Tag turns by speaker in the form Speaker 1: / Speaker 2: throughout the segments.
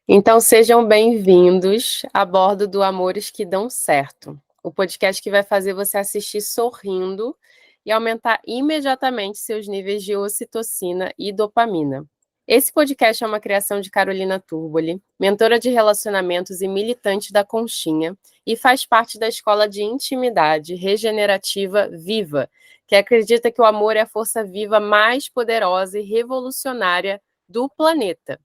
Speaker 1: Então sejam bem-vindos a bordo do Amores que Dão Certo, o podcast que vai fazer você assistir sorrindo e aumentar imediatamente seus níveis de ocitocina e dopamina. Esse podcast é uma criação de Carolina Turboli, mentora de relacionamentos e militante da Conchinha, e faz parte da escola de intimidade regenerativa Viva, que acredita que o amor é a força viva mais poderosa e revolucionária do planeta.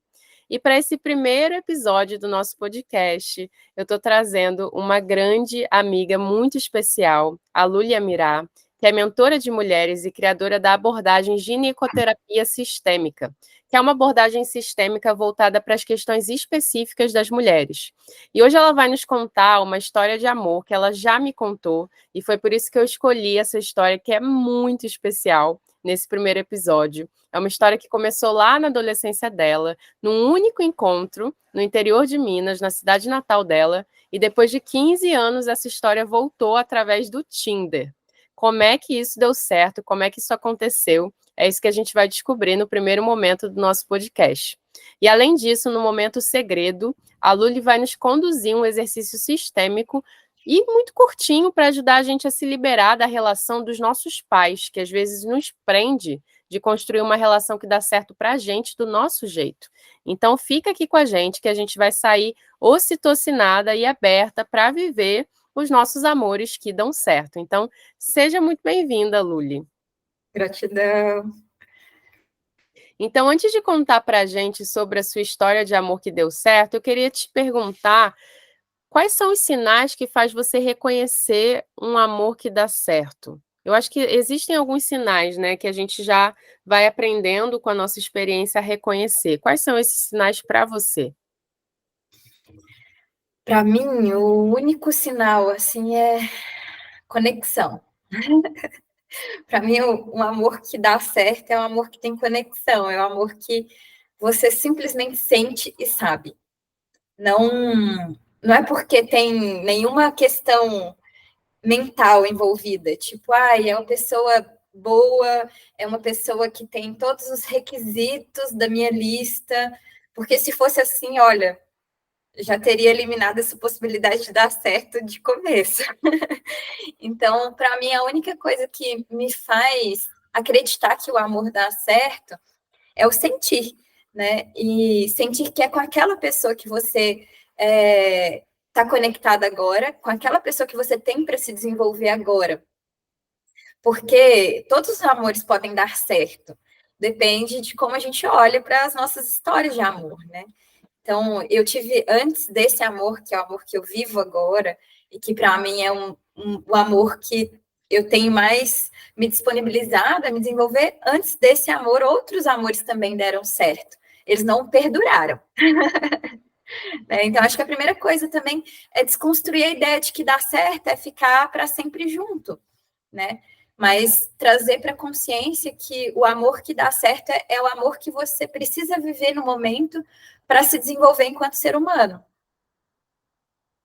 Speaker 1: E para esse primeiro episódio do nosso podcast, eu estou trazendo uma grande amiga muito especial, a Lúlia Mirá, que é mentora de mulheres e criadora da abordagem ginecoterapia sistêmica, que é uma abordagem sistêmica voltada para as questões específicas das mulheres. E hoje ela vai nos contar uma história de amor que ela já me contou, e foi por isso que eu escolhi essa história que é muito especial nesse primeiro episódio. É uma história que começou lá na adolescência dela, num único encontro no interior de Minas, na cidade natal dela, e depois de 15 anos essa história voltou através do Tinder. Como é que isso deu certo? Como é que isso aconteceu? É isso que a gente vai descobrir no primeiro momento do nosso podcast. E além disso, no momento segredo, a Luli vai nos conduzir um exercício sistêmico e muito curtinho para ajudar a gente a se liberar da relação dos nossos pais, que às vezes nos prende de construir uma relação que dá certo para a gente do nosso jeito. Então, fica aqui com a gente que a gente vai sair ocitocinada e aberta para viver os nossos amores que dão certo. Então, seja muito bem-vinda, Luli.
Speaker 2: Gratidão.
Speaker 1: Então, antes de contar para a gente sobre a sua história de amor que deu certo, eu queria te perguntar quais são os sinais que faz você reconhecer um amor que dá certo? Eu acho que existem alguns sinais, né, que a gente já vai aprendendo com a nossa experiência a reconhecer. Quais são esses sinais para você?
Speaker 2: Para mim, o único sinal assim é conexão. Para mim, um amor que dá certo é um amor que tem conexão, é um amor que você simplesmente sente e sabe. Não é porque tem nenhuma questão mental envolvida, tipo, é uma pessoa boa, é uma pessoa que tem todos os requisitos da minha lista, porque se fosse assim, olha, já teria eliminado essa possibilidade de dar certo de começo. Então, para mim, a única coisa que me faz acreditar que o amor dá certo é o sentir, né? E sentir que é com aquela pessoa que você está conectada agora, com aquela pessoa que você tem para se desenvolver agora. Porque todos os amores podem dar certo. Depende de como a gente olha para as nossas histórias de amor, né? Então, eu tive, antes desse amor, que é o amor que eu vivo agora, e que para mim é o amor que eu tenho mais me disponibilizado a me desenvolver, antes desse amor, outros amores também deram certo. Eles não perduraram. Então, acho que a primeira coisa também é desconstruir a ideia de que dar certo é ficar para sempre junto, né? Mas trazer para a consciência que o amor que dá certo é o amor que você precisa viver no momento para se desenvolver enquanto ser humano.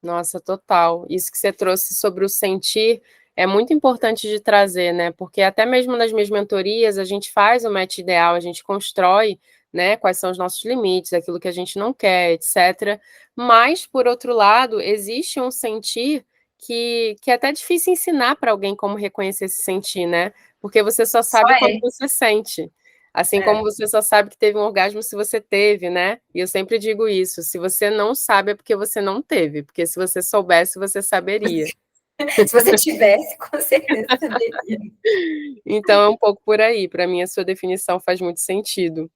Speaker 1: Nossa, total. Isso que você trouxe sobre o sentir é muito importante de trazer, né? Porque até mesmo nas minhas mentorias a gente faz o match ideal, a gente constrói, né, quais são os nossos limites, aquilo que a gente não quer, etc. Mas, por outro lado, existe um sentir que é até difícil ensinar para alguém como reconhecer esse sentir, né? Porque você só
Speaker 2: Só
Speaker 1: sabe quando
Speaker 2: é.
Speaker 1: você sente. Assim como
Speaker 2: É.
Speaker 1: você só sabe que teve um orgasmo se você teve, né? E eu sempre digo isso: se você não sabe é porque você não teve, porque se você soubesse, você saberia.
Speaker 2: Se você tivesse, com certeza saberia.
Speaker 1: Então é um pouco por aí. Para mim, a sua definição faz muito sentido.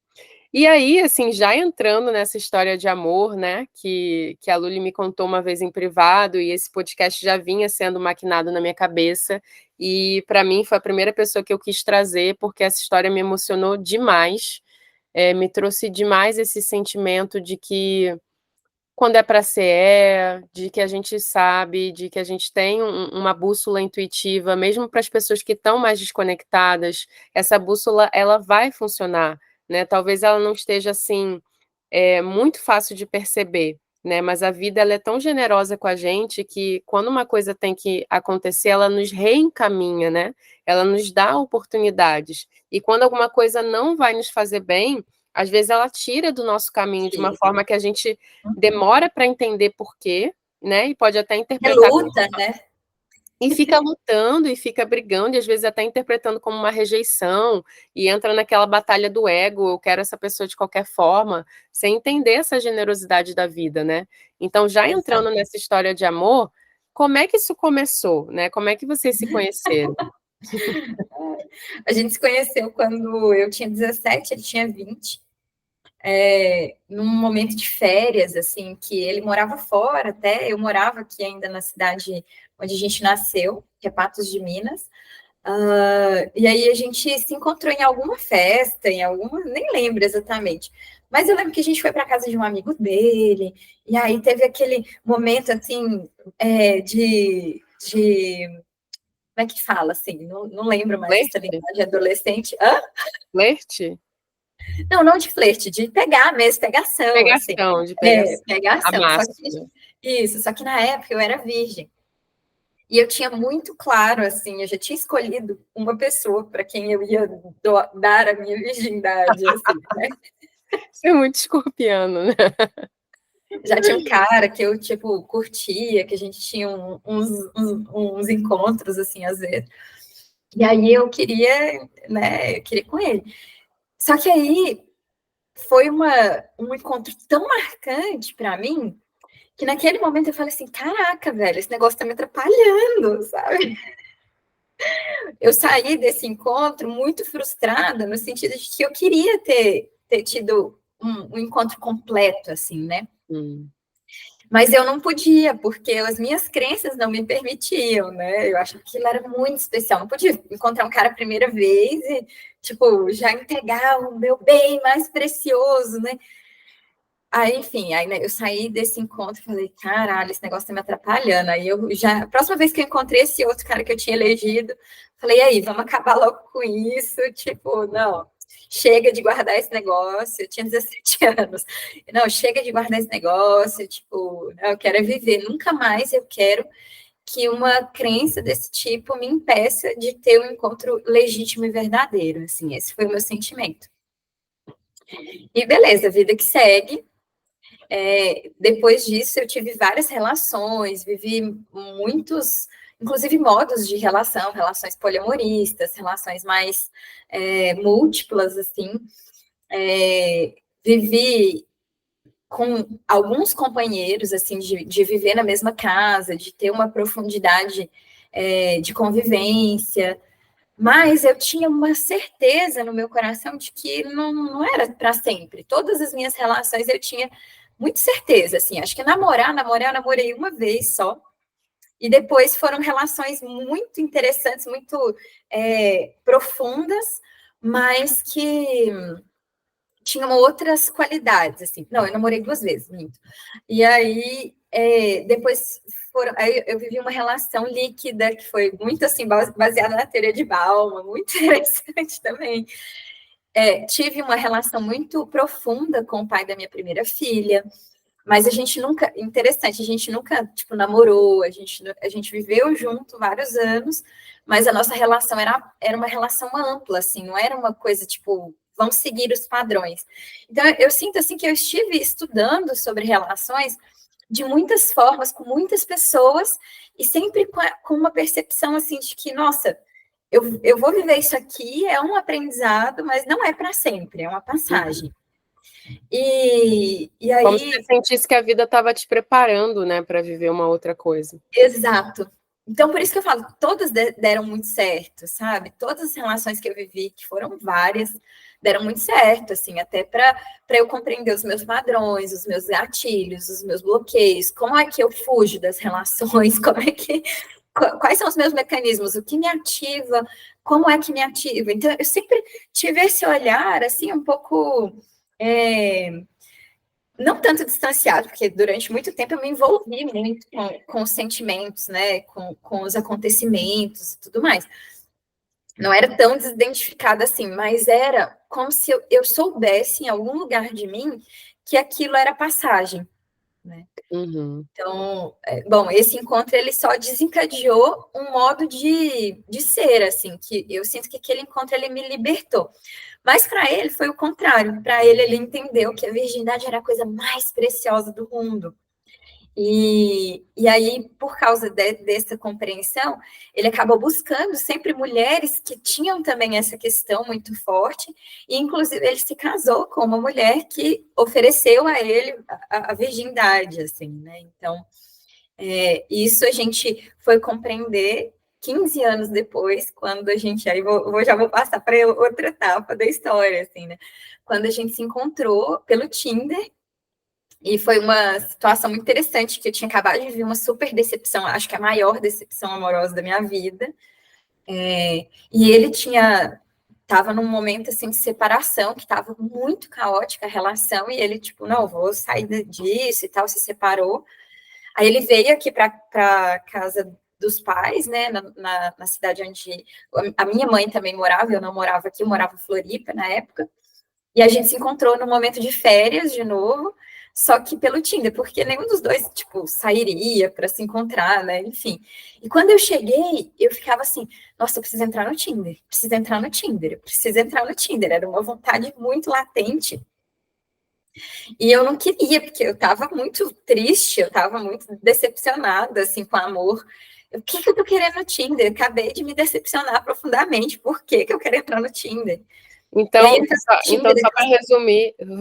Speaker 1: E aí, assim, já entrando nessa história de amor, né, que a Luli me contou uma vez em privado, e esse podcast já vinha sendo maquinado na minha cabeça, e para mim foi a primeira pessoa que eu quis trazer, porque essa história me emocionou demais, me trouxe demais esse sentimento de que quando é para ser de que a gente sabe, de que a gente tem uma bússola intuitiva, mesmo para as pessoas que estão mais desconectadas, essa bússola ela vai funcionar, né? Talvez ela não esteja assim, muito fácil de perceber, né? Mas a vida ela é tão generosa com a gente que quando uma coisa tem que acontecer, ela nos reencaminha, né? Ela nos dá oportunidades. E quando alguma coisa não vai nos fazer bem, às vezes ela tira do nosso caminho de uma
Speaker 2: Sim.
Speaker 1: forma que a gente demora para entender por quê, né? E pode até interpretar
Speaker 2: Reluta, né?
Speaker 1: e fica lutando e fica brigando, e às vezes até interpretando como uma rejeição, e entra naquela batalha do ego, eu quero essa pessoa de qualquer forma, sem entender essa generosidade da vida, né? Então, já entrando nessa história de amor, como é que isso começou, né? Como é que vocês se conheceram?
Speaker 2: A gente se conheceu quando eu tinha 17, ele tinha 20. Num momento de férias, assim, que ele morava fora até, eu morava aqui ainda na cidade onde a gente nasceu, que é Patos de Minas. E aí a gente se encontrou em alguma festa, nem lembro exatamente. Mas eu lembro que a gente foi para casa de um amigo dele, e aí teve aquele momento assim como é que fala assim? Não lembro mais essa
Speaker 1: Flerte?
Speaker 2: linguagem adolescente. Hã?
Speaker 1: Flerte?
Speaker 2: Não de flerte, de pegar mesmo, pegação, assim.
Speaker 1: Pegação, de pegação. A
Speaker 2: Pegação.
Speaker 1: máxima.
Speaker 2: Só que na época eu era virgem. E eu tinha muito claro, assim, eu já tinha escolhido uma pessoa para quem eu ia dar a minha virgindade, assim, né?
Speaker 1: Você é muito escorpiano, né?
Speaker 2: Já tinha um cara que eu, tipo, curtia, que a gente tinha uns encontros, assim, às vezes. E aí eu queria, né, eu queria com ele. Só que aí foi um encontro tão marcante para mim, que naquele momento eu falei assim, caraca, velho, esse negócio tá me atrapalhando, sabe? Eu saí desse encontro muito frustrada, no sentido de que eu queria ter tido um encontro completo, assim, né? Mas eu não podia, porque as minhas crenças não me permitiam, né? Eu acho que aquilo era muito especial. Não podia encontrar um cara a primeira vez e, tipo, já entregar o meu bem mais precioso, né? Aí, enfim, né, eu saí desse encontro e falei, caralho, esse negócio tá me atrapalhando. Aí a próxima vez que eu encontrei esse outro cara que eu tinha elegido, falei, aí, vamos acabar logo com isso, tipo, não, chega de guardar esse negócio, eu tinha 17 anos, não, chega de guardar esse negócio, tipo, eu quero viver, nunca mais eu quero que uma crença desse tipo me impeça de ter um encontro legítimo e verdadeiro, assim, esse foi o meu sentimento. E beleza, vida que segue. Depois disso, eu tive várias relações, vivi muitos, inclusive modos de relação, relações poliamoristas, relações mais múltiplas, assim. Vivi com alguns companheiros, assim, de viver na mesma casa, de ter uma profundidade de convivência, mas eu tinha uma certeza no meu coração de que não era para sempre. Todas as minhas relações eu tinha muita certeza, assim. Acho que eu namorei uma vez só. E depois foram relações muito interessantes, muito profundas, mas que tinham outras qualidades, assim. Não, eu namorei 2 vezes, minto. E aí, depois aí eu vivi uma relação líquida, que foi muito, assim, baseada na teoria de Bauman, muito interessante também. Tive uma relação muito profunda com o pai da minha primeira filha, mas a gente nunca, interessante, a gente nunca, tipo, namorou, a gente viveu junto vários anos, mas a nossa relação era uma relação ampla, assim, não era uma coisa, tipo, vamos seguir os padrões. Então, eu sinto, assim, que eu estive estudando sobre relações de muitas formas, com muitas pessoas, e sempre com uma percepção, assim, de que, nossa, eu vou viver isso aqui, é um aprendizado, mas não é para sempre, é uma passagem. E aí...
Speaker 1: Como se você sentisse que a vida estava te preparando, né, para viver uma outra coisa.
Speaker 2: Exato. Então, por isso que eu falo, todas deram muito certo, sabe? Todas as relações que eu vivi, que foram várias, deram muito certo, assim, até para eu compreender os meus padrões, os meus gatilhos, os meus bloqueios, como é que eu fujo das relações, quais são os meus mecanismos, o que me ativa, como é que me ativa. Então, eu sempre tive esse olhar, assim, um pouco... não tanto distanciado, porque durante muito tempo eu me envolvi muito com os sentimentos, né, com os acontecimentos e tudo mais. Não era tão desidentificada assim, mas era como se eu soubesse em algum lugar de mim que aquilo era passagem, né? Então, bom, esse encontro ele só desencadeou um modo de ser, assim, que eu sinto que aquele encontro ele me libertou. Mas para ele foi o contrário. Para ele entendeu que a virgindade era a coisa mais preciosa do mundo. E aí, por causa dessa compreensão, ele acabou buscando sempre mulheres que tinham também essa questão muito forte, e inclusive ele se casou com uma mulher que ofereceu a ele a virgindade, assim, né? Então, isso a gente foi compreender 15 anos depois, quando a gente, aí já vou passar para outra etapa da história, assim, né? Quando a gente se encontrou pelo Tinder, e foi uma situação muito interessante, que eu tinha acabado de viver uma super decepção, acho que a maior decepção amorosa da minha vida. E ele estava num momento assim de separação, que estava muito caótica a relação, e ele, tipo, não, vou sair disso e tal, se separou. Aí ele veio aqui para casa dos pais, né, na cidade onde a minha mãe também morava, eu não morava aqui, eu morava em Floripa na época. E a gente se encontrou no momento de férias de novo, só que pelo Tinder, porque nenhum dos dois, tipo, sairia para se encontrar, né? Enfim. E quando eu cheguei, eu ficava assim, nossa, eu preciso entrar no Tinder, preciso entrar no Tinder, preciso entrar no Tinder. Era uma vontade muito latente. E eu não queria, porque eu estava muito triste, eu estava muito decepcionada, assim, com o amor. O que eu tô querendo no Tinder? Acabei de me decepcionar profundamente. Por que eu quero entrar no Tinder?
Speaker 1: Então, só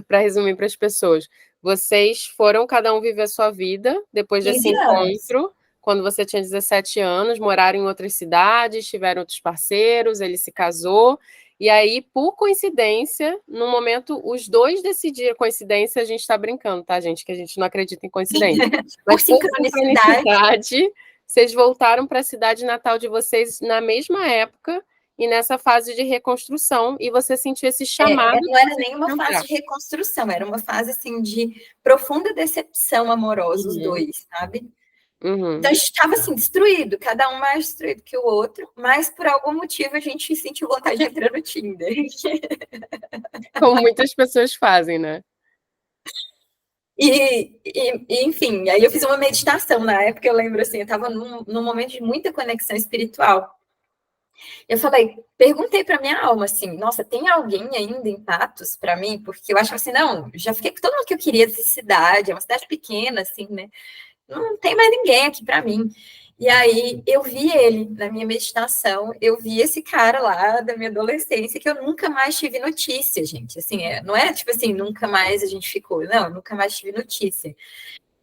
Speaker 1: para resumir para as pessoas, vocês foram cada um viver a sua vida depois desse
Speaker 2: 15 anos.
Speaker 1: encontro, quando você tinha 17 anos, moraram em outras cidades, tiveram outros parceiros, ele se casou, e aí, por coincidência, no momento, os dois decidiram, coincidência, a gente está brincando, tá, gente? Que a gente não acredita em coincidência.
Speaker 2: Por
Speaker 1: Mas por
Speaker 2: sincronicidade.
Speaker 1: sincronicidade, vocês voltaram para a cidade natal de vocês na mesma época, e nessa fase de reconstrução, e você sentiu esse chamado.
Speaker 2: Não era nem uma fase de reconstrução, era uma fase assim de profunda decepção amorosa, os dois, sabe? Então a gente estava assim, destruído, cada um mais destruído que o outro, mas por algum motivo a gente sentiu vontade de entrar no Tinder.
Speaker 1: Como muitas pessoas fazem, né?
Speaker 2: Enfim, aí eu fiz uma meditação na época, eu lembro assim, eu estava num momento de muita conexão espiritual. Eu falei, perguntei para minha alma assim, nossa, tem alguém ainda em Patos para mim? Porque eu acho assim, não, já fiquei com todo mundo que eu queria dessa cidade, é uma cidade pequena, assim, né? Não tem mais ninguém aqui para mim. E aí eu vi ele na minha meditação, eu vi esse cara lá da minha adolescência que eu nunca mais tive notícia, gente. Assim, não é tipo assim, nunca mais a gente ficou, não, eu nunca mais tive notícia.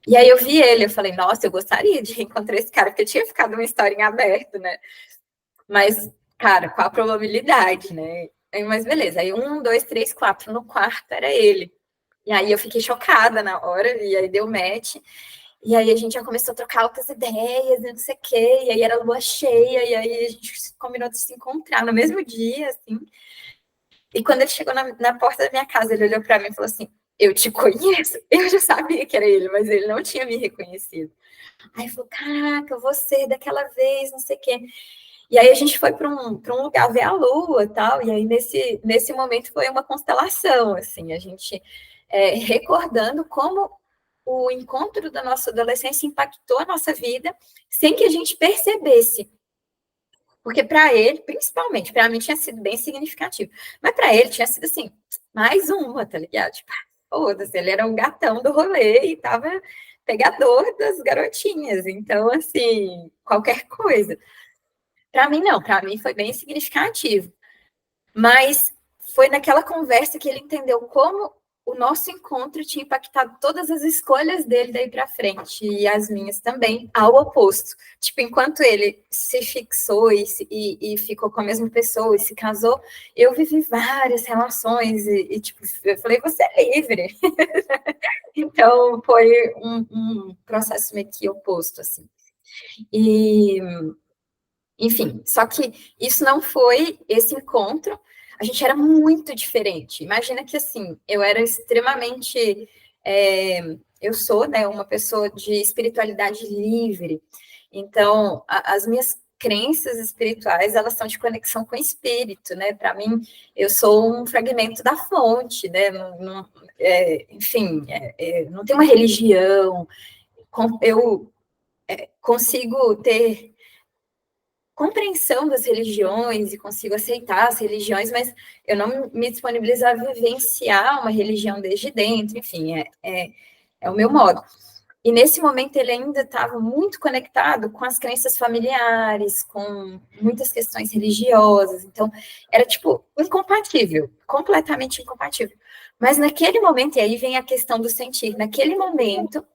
Speaker 2: E aí eu vi ele, eu falei, nossa, eu gostaria de reencontrar esse cara, porque eu tinha ficado uma história em aberto, né? Mas, cara, qual a probabilidade, né? Mas beleza, aí 1, 2, 3, 4, no quarto era ele. E aí eu fiquei chocada na hora, e aí deu match. E aí a gente já começou a trocar outras ideias, e não sei o quê, e aí era lua cheia, e aí a gente combinou de se encontrar no mesmo dia, assim. E quando ele chegou na porta da minha casa, ele olhou para mim e falou assim, eu te conheço? Eu já sabia que era ele, mas ele não tinha me reconhecido. Aí falou, caraca, você daquela vez, não sei o quê. E aí a gente foi para um lugar ver a lua e tal, e aí nesse momento foi uma constelação, assim, a gente recordando como o encontro da nossa adolescência impactou a nossa vida sem que a gente percebesse. Porque para ele, principalmente, para mim tinha sido bem significativo. Mas para ele tinha sido assim, mais uma, tá ligado? Tipo, foda-se, ele era um gatão do rolê e tava pegador das garotinhas. Então, assim, qualquer coisa. Para mim, não, para mim foi bem significativo. Mas foi naquela conversa que ele entendeu como o nosso encontro tinha impactado todas as escolhas dele daí para frente, e as minhas também, ao oposto. Tipo, enquanto ele se fixou e ficou com a mesma pessoa e se casou, eu vivi várias relações tipo, eu falei, você é livre. Então, foi um processo meio que oposto, assim. E, enfim, só que isso não foi esse encontro, a gente era muito diferente. Imagina que, assim, eu era extremamente... eu sou, né, uma pessoa de espiritualidade livre. Então, as minhas crenças espirituais, elas são de conexão com o espírito, né? Para mim, eu sou um fragmento da fonte, né? Enfim, não tem uma religião. Eu consigo ter compreensão das religiões e consigo aceitar as religiões, mas eu não me disponibilizo a vivenciar uma religião desde dentro, enfim, é o meu modo. E nesse momento ele ainda estava muito conectado com as crenças familiares, com muitas questões religiosas, então era tipo incompatível, completamente incompatível. Mas naquele momento, e aí vem a questão do sentir, naquele momento,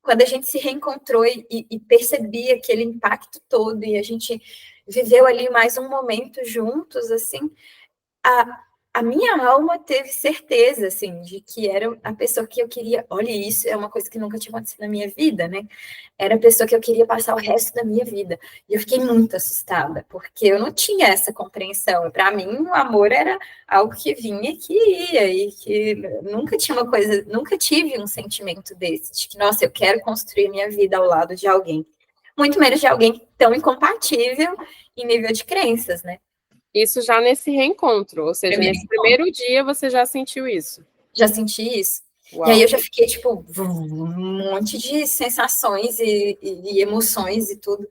Speaker 2: quando a gente se reencontrou e percebia aquele impacto todo, e a gente viveu ali mais um momento juntos, assim, a minha alma teve certeza, assim, de que era a pessoa que eu queria. Olha, isso é uma coisa que nunca tinha acontecido na minha vida, né? Era a pessoa que eu queria passar o resto da minha vida. E eu fiquei muito assustada, porque eu não tinha essa compreensão. Para mim, o amor era algo que vinha e que ia, e que nunca tinha uma coisa, nunca tive um sentimento desse, de que, nossa, eu quero construir minha vida ao lado de alguém. Muito menos de alguém tão incompatível em nível de crenças, né?
Speaker 1: Isso já nesse reencontro, ou seja, nesse primeiro dia você já sentiu isso?
Speaker 2: Já senti isso.
Speaker 1: Uau.
Speaker 2: E aí eu já fiquei, tipo, um monte de sensações e emoções e tudo.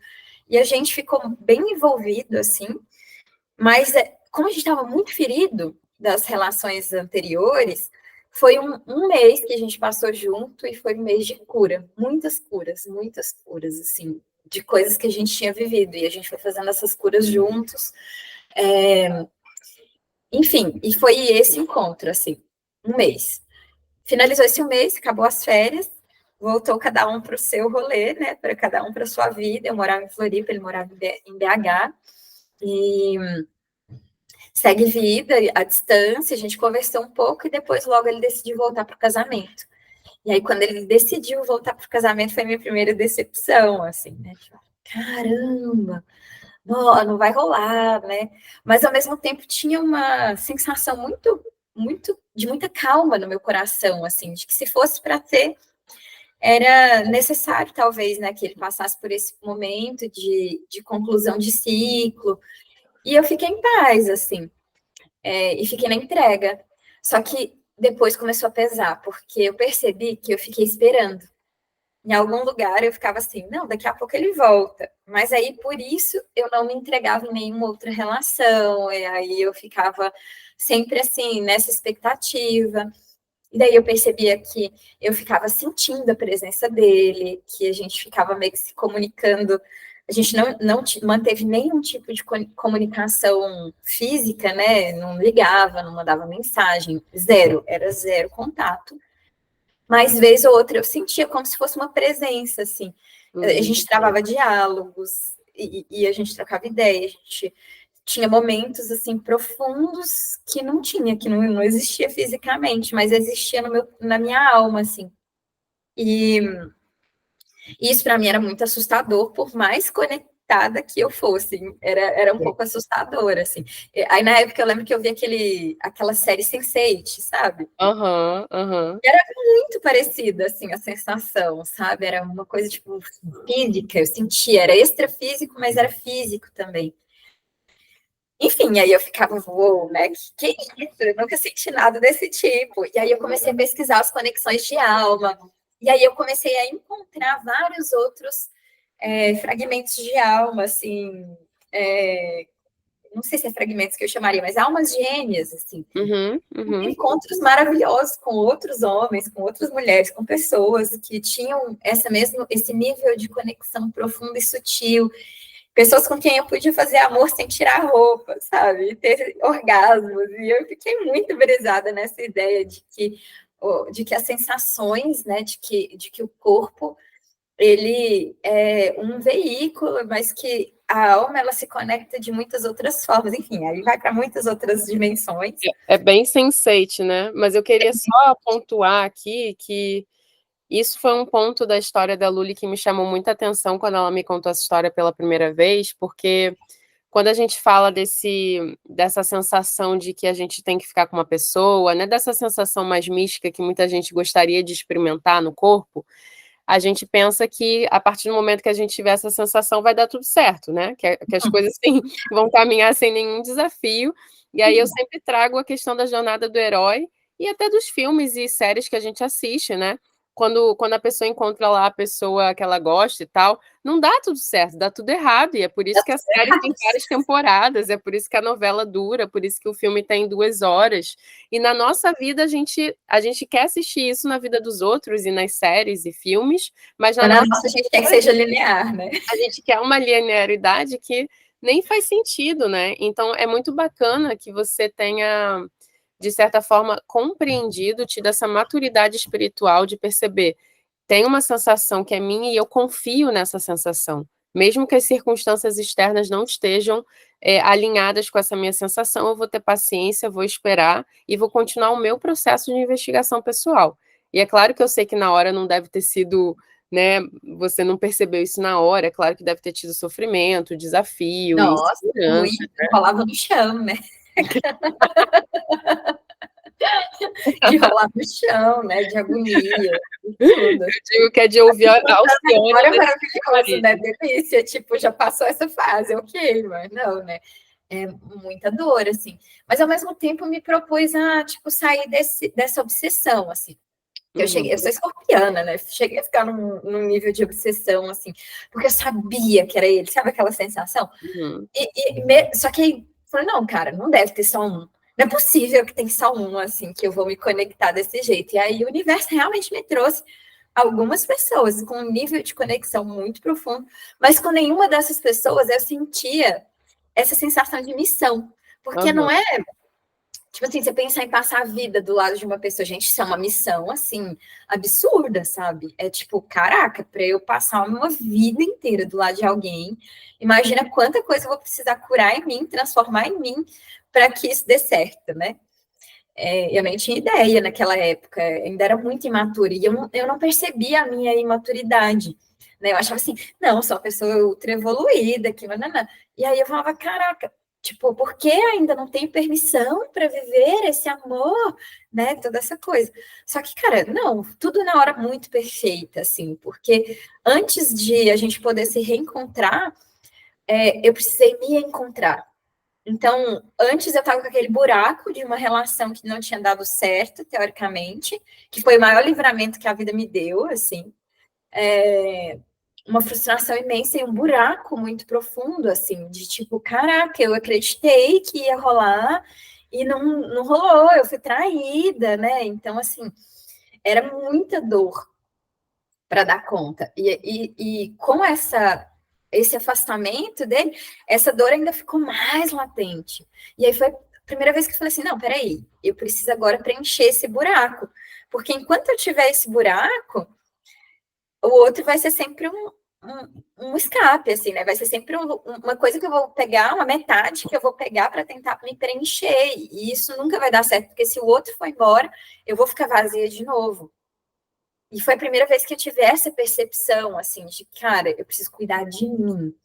Speaker 2: E a gente ficou bem envolvido, assim, mas como a gente estava muito ferido das relações anteriores, foi um mês que a gente passou junto e foi um mês de cura. Muitas curas, assim, de coisas que a gente tinha vivido. E a gente foi fazendo essas curas juntos. Enfim, e foi esse encontro, assim, um mês. Finalizou esse mês, acabou as férias, voltou cada um para o seu rolê, né? Para cada um para a sua vida. Eu morava em Floripa, ele morava em BH. E segue vida à distância, a gente conversou um pouco e depois logo ele decidiu voltar para o casamento. E aí, quando ele decidiu voltar para o casamento, foi a minha primeira decepção, assim, né? Tipo, caramba, não vai rolar, né? Mas ao mesmo tempo tinha uma sensação de muita calma no meu coração, assim, de que se fosse para ter, era necessário, talvez, né, que ele passasse por esse momento de conclusão de ciclo. E eu fiquei em paz, assim, e fiquei na entrega. Só que depois começou a pesar, porque eu percebi que eu fiquei esperando. Em algum lugar eu ficava assim, não, daqui a pouco ele volta. Mas aí, por isso, eu não me entregava em nenhuma outra relação, e aí eu ficava sempre assim, nessa expectativa. E daí eu percebia que eu ficava sentindo a presença dele, que a gente ficava meio que se comunicando. A gente não manteve nenhum tipo de comunicação física, né? Não ligava, não mandava mensagem, zero, era zero contato. Mas, vez ou outra, eu sentia como se fosse uma presença, assim. A gente travava diálogos e a gente trocava ideia, a gente tinha momentos assim profundos que não tinha, que não existia fisicamente, mas existia na minha alma, assim. E isso para mim era muito assustador, por mais conectada que eu fosse, era um pouco assustador, assim. Aí na época eu lembro que eu vi aquela série Sense8, sabe? Era muito parecida, assim, a sensação, sabe? Era uma coisa, tipo, física, eu sentia, era extrafísico, mas era físico também. Enfim, aí eu ficava, uou, né? Que isso? Eu nunca senti nada desse tipo. E aí eu comecei a pesquisar as conexões de alma. E aí eu comecei a encontrar vários outros fragmentos de alma, assim. Não sei se é fragmentos que eu chamaria, mas almas gêmeas, assim. Encontros maravilhosos com outros homens, com outras mulheres, com pessoas que tinham esse nível de conexão profunda e sutil. Pessoas com quem eu podia fazer amor sem tirar a roupa, sabe? Ter orgasmos. E eu fiquei muito brisada nessa ideia de que as sensações, né? De que o corpo, ele é um veículo, mas que a alma, ela se conecta de muitas outras formas. Enfim, aí vai para muitas outras dimensões.
Speaker 1: É bem Sense8, né? Mas eu queria só pontuar aqui que isso foi um ponto da história da Luli que me chamou muita atenção quando ela me contou essa história pela primeira vez, porque quando a gente fala dessa sensação de que a gente tem que ficar com uma pessoa, né, dessa sensação mais mística que muita gente gostaria de experimentar no corpo, a gente pensa que a partir do momento que a gente tiver essa sensação vai dar tudo certo, né? Que as coisas assim, vão caminhar sem nenhum desafio. E aí eu sempre trago a questão da jornada do herói e até dos filmes e séries que a gente assiste, né? quando a pessoa encontra lá a pessoa que ela gosta e tal, não dá tudo certo, dá tudo errado, e é por isso que a série tem várias temporadas, é por isso que a novela dura, por isso que o filme tem 2 horas. E na nossa vida a gente quer assistir isso na vida dos outros e nas séries e filmes, mas na nossa
Speaker 2: a gente quer que seja linear, né?
Speaker 1: a gente quer uma linearidade que nem faz sentido, né? Então é muito bacana que você tenha, de certa forma, compreendido, tido essa maturidade espiritual de perceber, tem uma sensação que é minha e eu confio nessa sensação. Mesmo que as circunstâncias externas não estejam alinhadas com essa minha sensação, eu vou ter paciência, vou esperar e vou continuar o meu processo de investigação pessoal. E é claro que eu sei que na hora não deve ter sido, né, você não percebeu isso na hora, é claro que deve ter tido sofrimento, desafio,
Speaker 2: Nossa,
Speaker 1: insegurança,
Speaker 2: né? Rolava no chão, né? De rolar no chão, né? De agonia, de tudo.
Speaker 1: Eu digo que é de ouvir a Alcione.
Speaker 2: Agora é maravilhoso, né? Delícia, tipo, já passou essa fase, ok, mas não, né? É muita dor, assim. Mas, ao mesmo tempo, me propus a, tipo, sair dessa obsessão, assim. Eu sou escorpiana, né? Cheguei a ficar num nível de obsessão, assim, porque eu sabia que era ele, sabe aquela sensação? Só que aí, falei, não, cara, não deve ter só um. Não é possível que tem só um, assim, que eu vou me conectar desse jeito. E aí o universo realmente me trouxe algumas pessoas com um nível de conexão muito profundo, mas com nenhuma dessas pessoas eu sentia essa sensação de missão. Porque não é tipo assim, você pensar em passar a vida do lado de uma pessoa, gente, isso é uma missão, assim, absurda, sabe? É tipo, caraca, para eu passar uma vida inteira do lado de alguém, imagina quanta coisa eu vou precisar curar em mim, transformar em mim, para que isso dê certo, né? Eu nem tinha ideia naquela época, ainda era muito imatura, e eu não percebia a minha imaturidade, né? Eu achava assim, não, sou uma pessoa ultra evoluída, que não. E aí eu falava, caraca, tipo, por que ainda não tenho permissão para viver esse amor, né? Toda essa coisa. Só que, cara, não, tudo na hora muito perfeita, assim, porque antes de a gente poder se reencontrar, eu precisei me encontrar. Então, antes eu estava com aquele buraco de uma relação que não tinha dado certo, teoricamente, que foi o maior livramento que a vida me deu, assim. Uma frustração imensa e um buraco muito profundo, assim, de tipo, caraca, eu acreditei que ia rolar e não rolou, eu fui traída, né? Então, assim, era muita dor para dar conta. E com esse afastamento dele, essa dor ainda ficou mais latente. E aí foi a primeira vez que eu falei assim, não, peraí, eu preciso agora preencher esse buraco. Porque enquanto eu tiver esse buraco, o outro vai ser sempre um escape, assim, né? Vai ser sempre uma coisa que eu vou pegar, uma metade que eu vou pegar para tentar me preencher. E isso nunca vai dar certo, porque se o outro for embora, eu vou ficar vazia de novo. E foi a primeira vez que eu tive essa percepção, assim, de, cara, eu preciso cuidar de mim.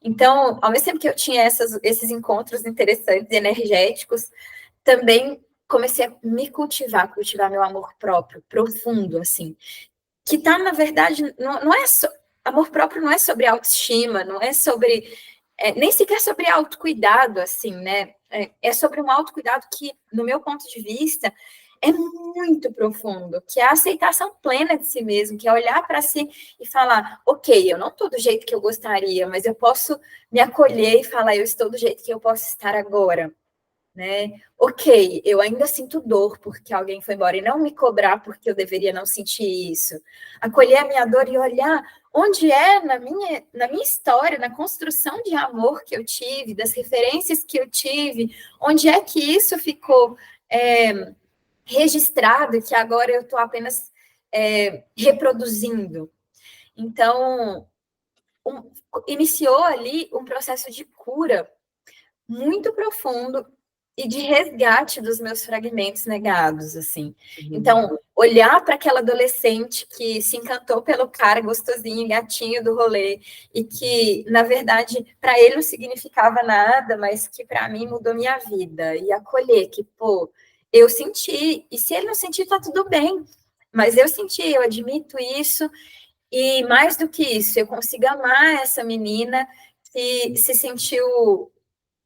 Speaker 2: Então, ao mesmo tempo que eu tinha esses encontros interessantes e energéticos, também comecei a me cultivar meu amor próprio, profundo, assim. Que tá, na verdade, não é só... Amor próprio não é sobre autoestima, não é sobre... nem sequer sobre autocuidado, assim, né? É sobre um autocuidado que, no meu ponto de vista, é muito profundo, que é a aceitação plena de si mesmo, que é olhar para si e falar, ok, eu não estou do jeito que eu gostaria, mas eu posso me acolher e falar, eu estou do jeito que eu posso estar agora, né? Ok, eu ainda sinto dor porque alguém foi embora e não me cobrar porque eu deveria não sentir isso. Acolher a minha dor e olhar onde é na minha história, na construção de amor que eu tive, das referências que eu tive, onde é que isso ficou registrado, que agora eu estou apenas reproduzindo. Então, iniciou ali um processo de cura muito profundo e de resgate dos meus fragmentos negados, assim. Então, olhar para aquela adolescente que se encantou pelo cara gostosinho, gatinho do rolê, e que, na verdade, para ele não significava nada, mas que para mim mudou minha vida. E acolher que, pô, eu senti, e se ele não sentir, tá tudo bem. Mas eu senti, eu admito isso, e mais do que isso, eu consigo amar essa menina que se sentiu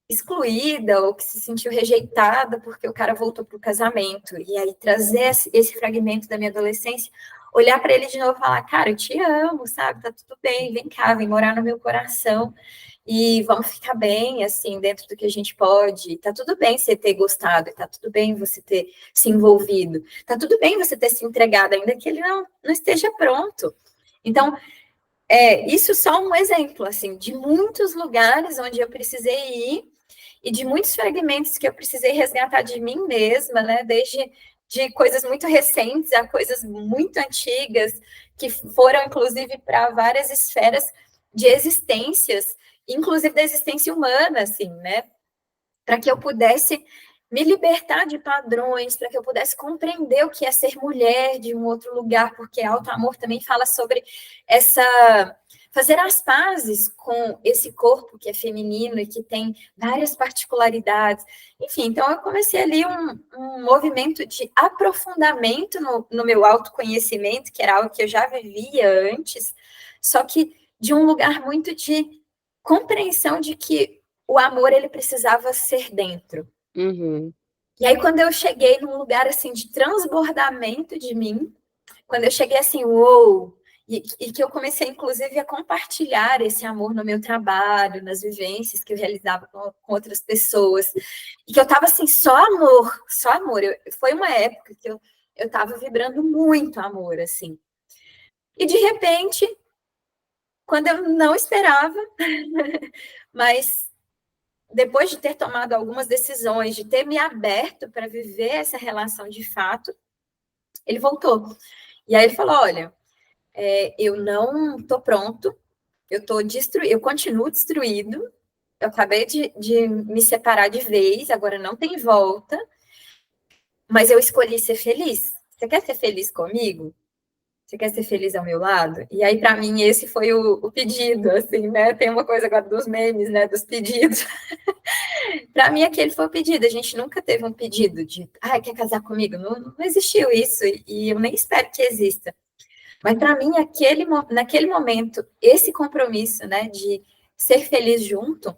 Speaker 2: excluída ou que se sentiu rejeitada porque o cara voltou para o casamento. E aí trazer esse fragmento da minha adolescência, olhar para ele de novo e falar, cara, eu te amo, sabe? Tá tudo bem, vem cá, vem morar no meu coração e vamos ficar bem, assim, dentro do que a gente pode. Tá tudo bem você ter gostado, tá tudo bem você ter se envolvido, tá tudo bem você ter se entregado, ainda que ele não esteja pronto. Então, isso só um exemplo, assim, de muitos lugares onde eu precisei ir e de muitos fragmentos que eu precisei resgatar de mim mesma, né? Desde de coisas muito recentes a coisas muito antigas, que foram, inclusive, para várias esferas de existências, inclusive da existência humana, assim, né? Para que eu pudesse me libertar de padrões, para que eu pudesse compreender o que é ser mulher de um outro lugar, porque Alto Amor também fala sobre fazer as pazes com esse corpo que é feminino e que tem várias particularidades. Enfim, então eu comecei ali um movimento de aprofundamento no meu autoconhecimento, que era algo que eu já vivia antes, só que de um lugar muito de compreensão de que o amor, ele precisava ser dentro.
Speaker 1: Uhum.
Speaker 2: E aí, quando eu cheguei num lugar, assim, de transbordamento de mim, quando eu cheguei assim, uou, e que eu comecei, inclusive, a compartilhar esse amor no meu trabalho, nas vivências que eu realizava com outras pessoas, e que eu estava assim, só amor, só amor. Foi uma época que eu estava vibrando muito amor, assim. E, de repente, quando eu não esperava, mas depois de ter tomado algumas decisões, de ter me aberto para viver essa relação de fato, ele voltou. E aí ele falou: olha, eu não estou pronto, eu estou destruído, eu continuo destruído, eu acabei de me separar de vez, agora não tem volta, mas eu escolhi ser feliz. Você quer ser feliz comigo? Você quer ser feliz ao meu lado? E aí, para mim, esse foi o pedido, assim, né? Tem uma coisa agora dos memes, né? Dos pedidos. Para mim, aquele foi o pedido. A gente nunca teve um pedido de, quer casar comigo? Não existiu isso, e eu nem espero que exista. Mas para mim, naquele momento, esse compromisso, né, de ser feliz junto,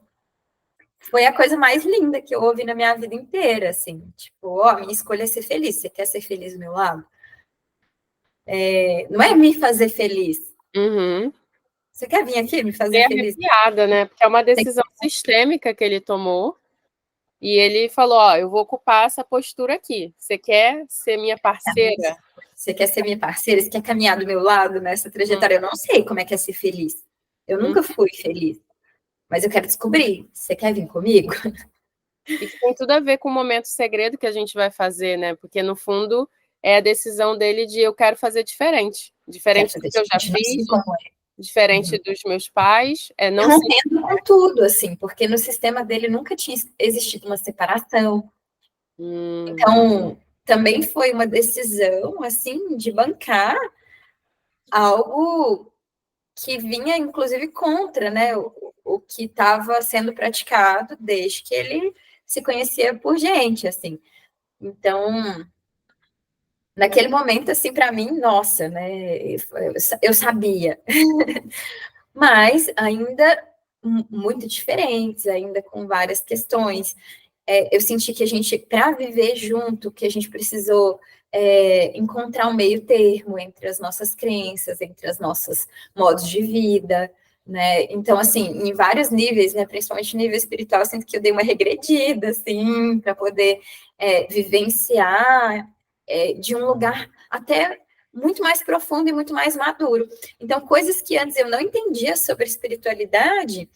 Speaker 2: foi a coisa mais linda que eu ouvi na minha vida inteira, assim. Tipo, minha escolha é ser feliz. Você quer ser feliz do meu lado? Não é me fazer feliz.
Speaker 1: Uhum.
Speaker 2: Você quer vir aqui me fazer
Speaker 1: Fiquei
Speaker 2: feliz?
Speaker 1: arrepiada, né? Porque é uma decisão sistêmica que ele tomou. E ele falou: Ó, eu vou ocupar essa postura aqui. Você quer ser minha parceira?
Speaker 2: Você quer ser minha parceira? Você quer caminhar do meu lado nessa trajetória? Eu não sei como é que é ser feliz. Eu nunca fui feliz. Mas eu quero descobrir. Você quer vir comigo?
Speaker 1: E que tem tudo a ver com o momento segredo que a gente vai fazer, né? Porque, no fundo, é a decisão dele de eu quero fazer diferente.
Speaker 2: Quero
Speaker 1: Diferente do
Speaker 2: fazer
Speaker 1: que eu já
Speaker 2: diferente, não sei
Speaker 1: fiz,
Speaker 2: como é.
Speaker 1: diferente dos meus pais. Não sei.
Speaker 2: Rompendo com tudo, assim, porque no sistema dele nunca tinha existido uma separação. Então, também foi uma decisão, assim, de bancar algo que vinha, inclusive, contra, né, o que estava sendo praticado desde que ele se conhecia por gente, assim. Então, naquele momento, assim, para mim, nossa, né, eu sabia. Mas ainda muito diferentes, ainda com várias questões. Eu senti que a gente, para viver junto, que a gente precisou encontrar um meio termo entre as nossas crenças, entre os nossos modos de vida, né? Então, assim, em vários níveis, né? Principalmente no nível espiritual, eu sinto que eu dei uma regredida, assim, para poder vivenciar de um lugar até muito mais profundo e muito mais maduro. Então, coisas que antes eu não entendia sobre espiritualidade,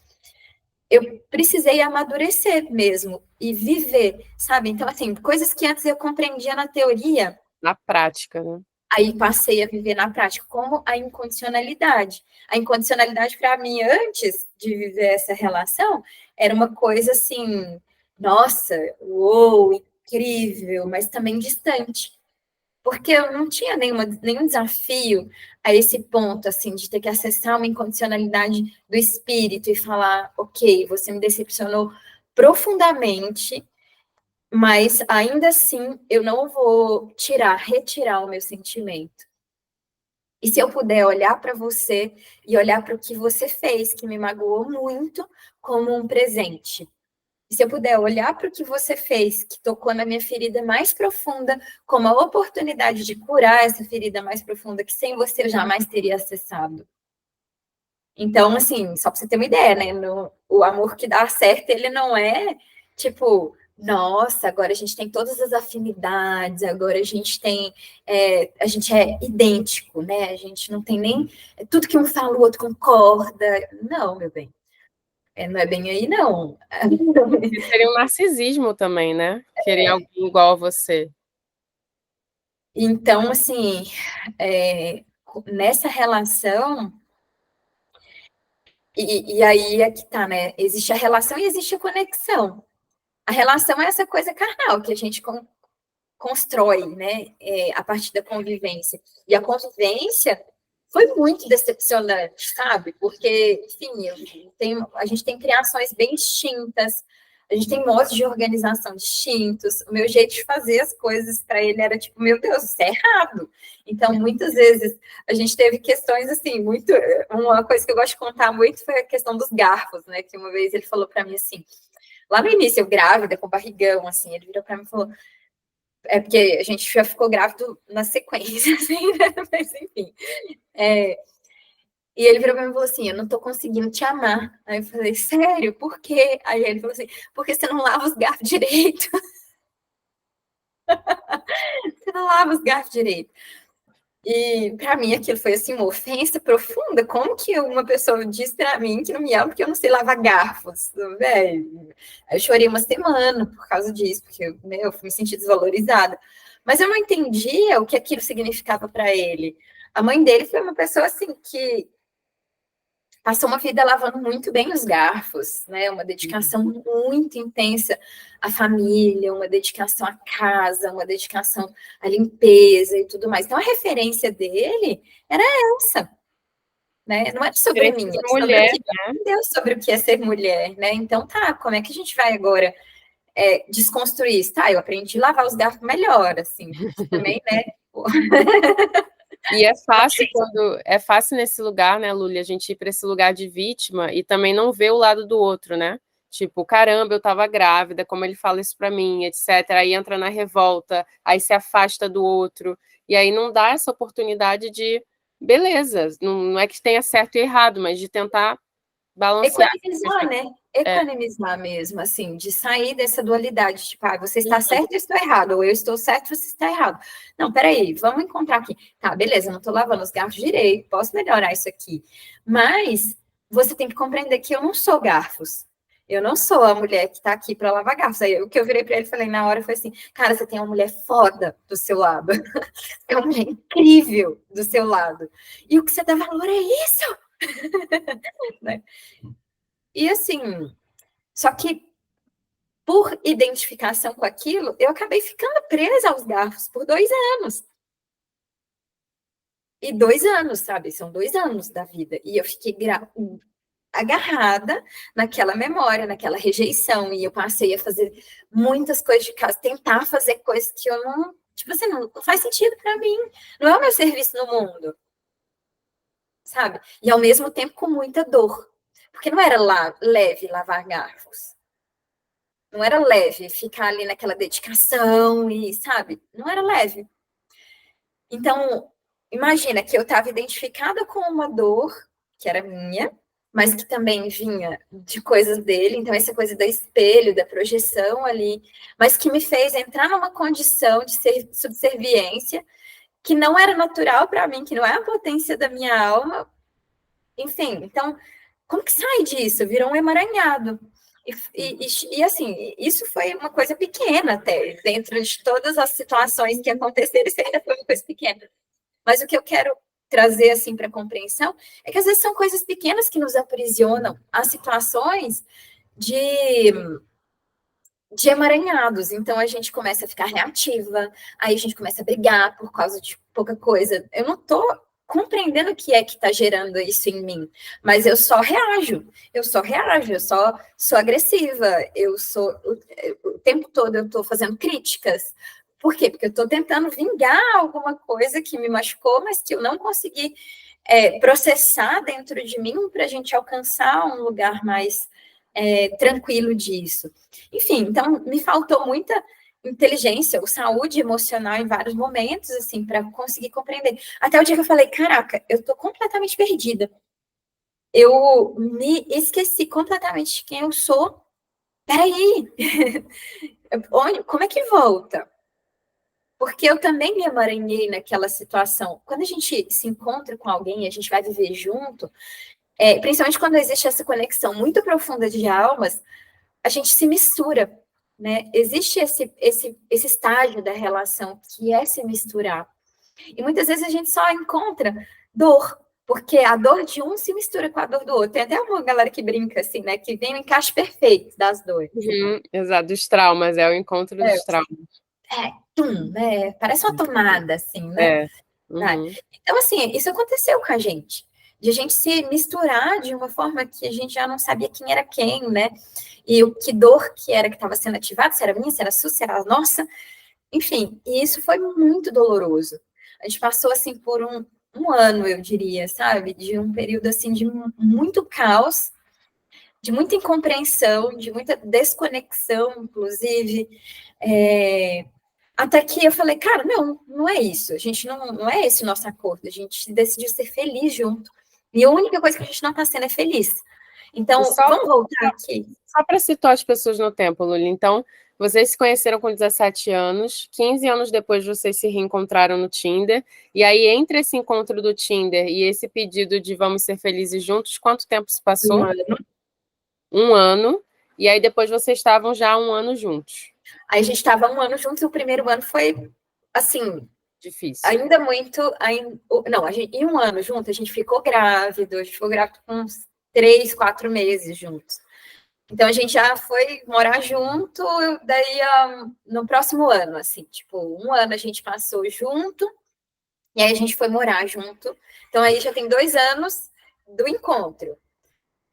Speaker 2: eu precisei amadurecer mesmo e viver, sabe? Então, assim, coisas que antes eu compreendia na teoria,
Speaker 1: Na prática, né?
Speaker 2: aí passei a viver na prática, como a incondicionalidade. A incondicionalidade, para mim, antes de viver essa relação, era uma coisa assim, nossa, uou, incrível, mas também distante. Porque eu não tinha nenhum desafio a esse ponto, assim, de ter que acessar uma incondicionalidade do espírito e falar, ok, você me decepcionou profundamente, mas ainda assim eu não vou retirar o meu sentimento. E se eu puder olhar para você e olhar para o que você fez, que me magoou muito, como um presente. E se eu puder olhar para o que você fez, que tocou na minha ferida mais profunda, como a oportunidade de curar essa ferida mais profunda, que sem você eu jamais teria acessado. Então, assim, só para você ter uma ideia, né? O amor que dá certo, ele não é tipo, nossa, agora a gente tem todas as afinidades, agora a gente tem, a gente é idêntico, né? A gente não tem nem tudo que um fala, o outro concorda. Não, meu bem. Não é bem aí, não.
Speaker 1: Seria um narcisismo também, né? Querer alguém igual a você.
Speaker 2: Então, assim, nessa relação, e aí é que tá, né? Existe a relação e existe a conexão. A relação é essa coisa carnal que a gente constrói, né? A partir da convivência. E a convivência foi muito decepcionante, sabe? Porque, enfim, a gente tem criações bem distintas, a gente tem modos de organização distintos. O meu jeito de fazer as coisas para ele era tipo, meu Deus, isso é errado. Então, muitas vezes, a gente teve questões assim, muito. Uma coisa que eu gosto de contar muito foi a questão dos garfos, né? Que uma vez ele falou para mim assim, lá no início, eu grávida, com barrigão, assim, ele virou para mim e falou. É porque a gente já ficou grávido na sequência, assim, né? Mas enfim. E ele virou pra mim e falou assim: eu não tô conseguindo te amar. Aí eu falei, sério, por quê? Aí ele falou assim: porque você não lava os garfos direito. Você não lava os garfos direito. E para mim aquilo foi assim uma ofensa profunda. Como que uma pessoa diz para mim que não me ama porque eu não sei lavar garfos? Velho. Aí eu chorei uma semana por causa disso, porque eu me senti desvalorizada. Mas eu não entendia o que aquilo significava para ele. A mãe dele foi uma pessoa assim que passou uma vida lavando muito bem os garfos, né? Uma dedicação muito intensa à família, uma dedicação à casa, uma dedicação à limpeza e tudo mais. Então, a referência dele era essa, né? Não era sobre mim, era sobre o
Speaker 1: Mulher,
Speaker 2: que Deus, sobre o que é ser mulher, né? Então, tá, como é que a gente vai agora desconstruir isso? Tá, eu aprendi a lavar os garfos melhor, assim, porque também, né?
Speaker 1: E é fácil nesse lugar, né, Luli, a gente ir para esse lugar de vítima e também não ver o lado do outro, né? Tipo, caramba, eu tava grávida, como ele fala isso para mim, etc. Aí entra na revolta, aí se afasta do outro, e aí não dá essa oportunidade de, beleza, não é que tenha certo e errado, mas de tentar balancear.
Speaker 2: Equanimizar, né?
Speaker 1: É,
Speaker 2: Equanimizar mesmo, assim, de sair dessa dualidade, tipo, você está certo, eu estou errado, ou eu estou certo, você está errado. Não, peraí, vamos encontrar aqui. Tá, beleza, eu não estou lavando os garfos direito, posso melhorar isso aqui. Mas você tem que compreender que eu não sou garfos. Eu não sou a mulher que está aqui para lavar garfos. Aí o que eu virei para ele e falei na hora foi assim: cara, você tem uma mulher foda do seu lado. É uma mulher incrível do seu lado. E o que você dá valor é isso. Né? E assim, só que por identificação com aquilo, eu acabei ficando presa aos garfos por 2 anos. E 2 anos, sabe? São 2 anos da vida. E eu fiquei agarrada naquela memória, naquela rejeição. E eu passei a fazer muitas coisas de casa, tentar fazer coisas que eu não. Tipo assim, não faz sentido para mim. Não é o meu serviço no mundo. Sabe? E ao mesmo tempo com muita dor. Porque não era leve lavar garfos. Não era leve ficar ali naquela dedicação e, sabe? Não era leve. Então, imagina que eu estava identificada com uma dor que era minha, mas que também vinha de coisas dele. Então, essa coisa do espelho, da projeção ali, mas que me fez entrar numa condição de subserviência que não era natural para mim, que não é a potência da minha alma. Enfim, então, como que sai disso? Virou um emaranhado. E assim, isso foi uma coisa pequena até, dentro de todas as situações que aconteceram, isso ainda foi uma coisa pequena. Mas o que eu quero trazer assim para compreensão é que às vezes são coisas pequenas que nos aprisionam a situações de emaranhados. Então a gente começa a ficar reativa, aí a gente começa a brigar por causa de pouca coisa. Eu não estou compreendendo o que é que está gerando isso em mim, mas eu só reajo, eu só sou agressiva, eu sou o tempo todo eu estou fazendo críticas. Por quê? Porque eu estou tentando vingar alguma coisa que me machucou, mas que eu não consegui processar dentro de mim para a gente alcançar um lugar mais tranquilo disso. Enfim, então me faltou muita inteligência ou saúde emocional em vários momentos, assim, para conseguir compreender. Até o dia que eu falei, caraca, eu tô completamente perdida. Eu me esqueci completamente de quem eu sou. Peraí, como é que volta? Porque eu também me emaranhei naquela situação. Quando a gente se encontra com alguém, a gente vai viver junto, principalmente quando existe essa conexão muito profunda de almas, a gente se mistura, né? Existe esse estágio da relação que é se misturar. E muitas vezes a gente só encontra dor, porque a dor de um se mistura com a dor do outro. Tem até uma galera que brinca assim, né? Que vem o encaixe perfeito das dores.
Speaker 1: Exato, dos traumas, é o encontro dos traumas.
Speaker 2: Né? Parece uma tomada, assim, né? Então, assim, isso aconteceu com a gente. De a gente se misturar de uma forma que a gente já não sabia quem era quem, né? E o que dor que era que estava sendo ativada, se era minha, se era sua, se era nossa. Enfim, e isso foi muito doloroso. A gente passou, assim, por um ano, eu diria, sabe? De um período, assim, de muito caos, de muita incompreensão, de muita desconexão, inclusive. Até que eu falei, cara, não é isso. A gente não é esse o nosso acordo. A gente decidiu ser feliz junto. E a única coisa que a gente não está sendo é feliz. Então, vamos voltar aqui.
Speaker 1: Só para situar as pessoas no tempo, Luli. Então, vocês se conheceram com 17 anos, 15 anos depois vocês se reencontraram no Tinder, e aí entre esse encontro do Tinder e esse pedido de vamos ser felizes juntos, quanto tempo se passou?
Speaker 2: 1 ano.
Speaker 1: 1 ano, e aí depois vocês estavam já 1 ano juntos.
Speaker 2: Aí a gente estava 1 ano juntos, e o primeiro ano foi, assim...
Speaker 1: Difícil.
Speaker 2: Ainda muito... Não, em 1 ano junto, a gente ficou grávido, com uns 3, 4 meses juntos. Então, a gente já foi morar junto, daí no próximo ano, assim, tipo, 1 ano a gente passou junto, e aí a gente foi morar junto. Então, aí já tem 2 anos do encontro.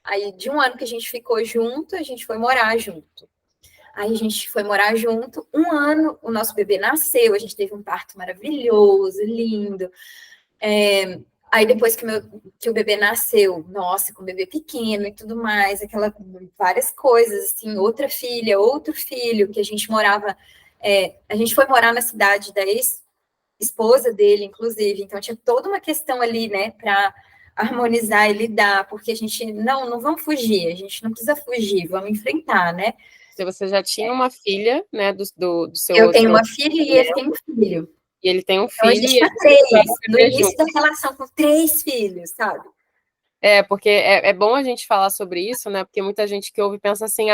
Speaker 2: Aí, de 1 ano que a gente ficou junto, a gente foi morar junto. Aí a gente foi morar junto. 1 ano, o nosso bebê nasceu, a gente teve um parto maravilhoso, lindo. Aí depois que o bebê nasceu, nossa, com o bebê pequeno e tudo mais, várias coisas, assim, outra filha, outro filho, que a gente morava, a gente foi morar na cidade da ex-esposa dele, inclusive, então tinha toda uma questão ali, né, para harmonizar e lidar, porque a gente, não vamos fugir, a gente não precisa fugir, vamos enfrentar, né?
Speaker 1: Se você já tinha uma filha, né, do seu
Speaker 2: Eu
Speaker 1: outro...
Speaker 2: tenho uma filha e ele tem um filho.
Speaker 1: E ele tem um
Speaker 2: Então, a
Speaker 1: filho
Speaker 2: gente tá 3, no início da relação com 3 filhos, sabe?
Speaker 1: Porque é bom a gente falar sobre isso, né? Porque muita gente que ouve pensa assim,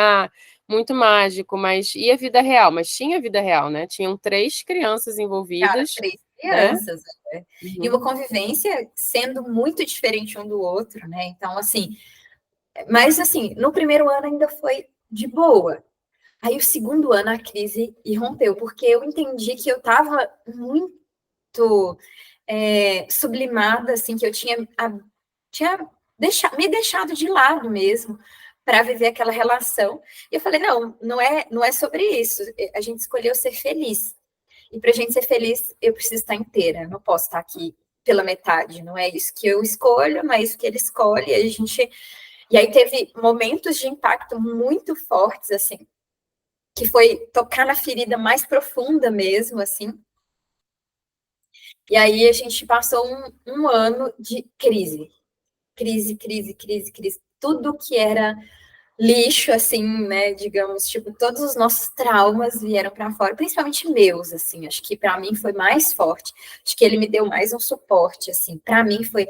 Speaker 1: muito mágico, mas e a vida real? Mas tinha vida real, né? Tinham 3 crianças envolvidas.
Speaker 2: 3
Speaker 1: crianças,
Speaker 2: né? E uma convivência sendo muito diferente um do outro, né? Então, assim, mas assim, no primeiro ano ainda foi de boa. Aí o segundo ano a crise irrompeu, porque eu entendi que eu estava muito sublimada, assim, que eu tinha me deixado de lado mesmo para viver aquela relação. E eu falei, não é sobre isso. A gente escolheu ser feliz. E para a gente ser feliz, eu preciso estar inteira. Não posso estar aqui pela metade. Não é isso que eu escolho, não é isso que ele escolhe. E aí teve momentos de impacto muito fortes, assim, que foi tocar na ferida mais profunda mesmo, assim. E aí a gente passou um ano de crise. Crise. Tudo que era lixo, assim, né, digamos, tipo, todos os nossos traumas vieram para fora, principalmente meus, assim, acho que para mim foi mais forte, acho que ele me deu mais um suporte, assim, para mim foi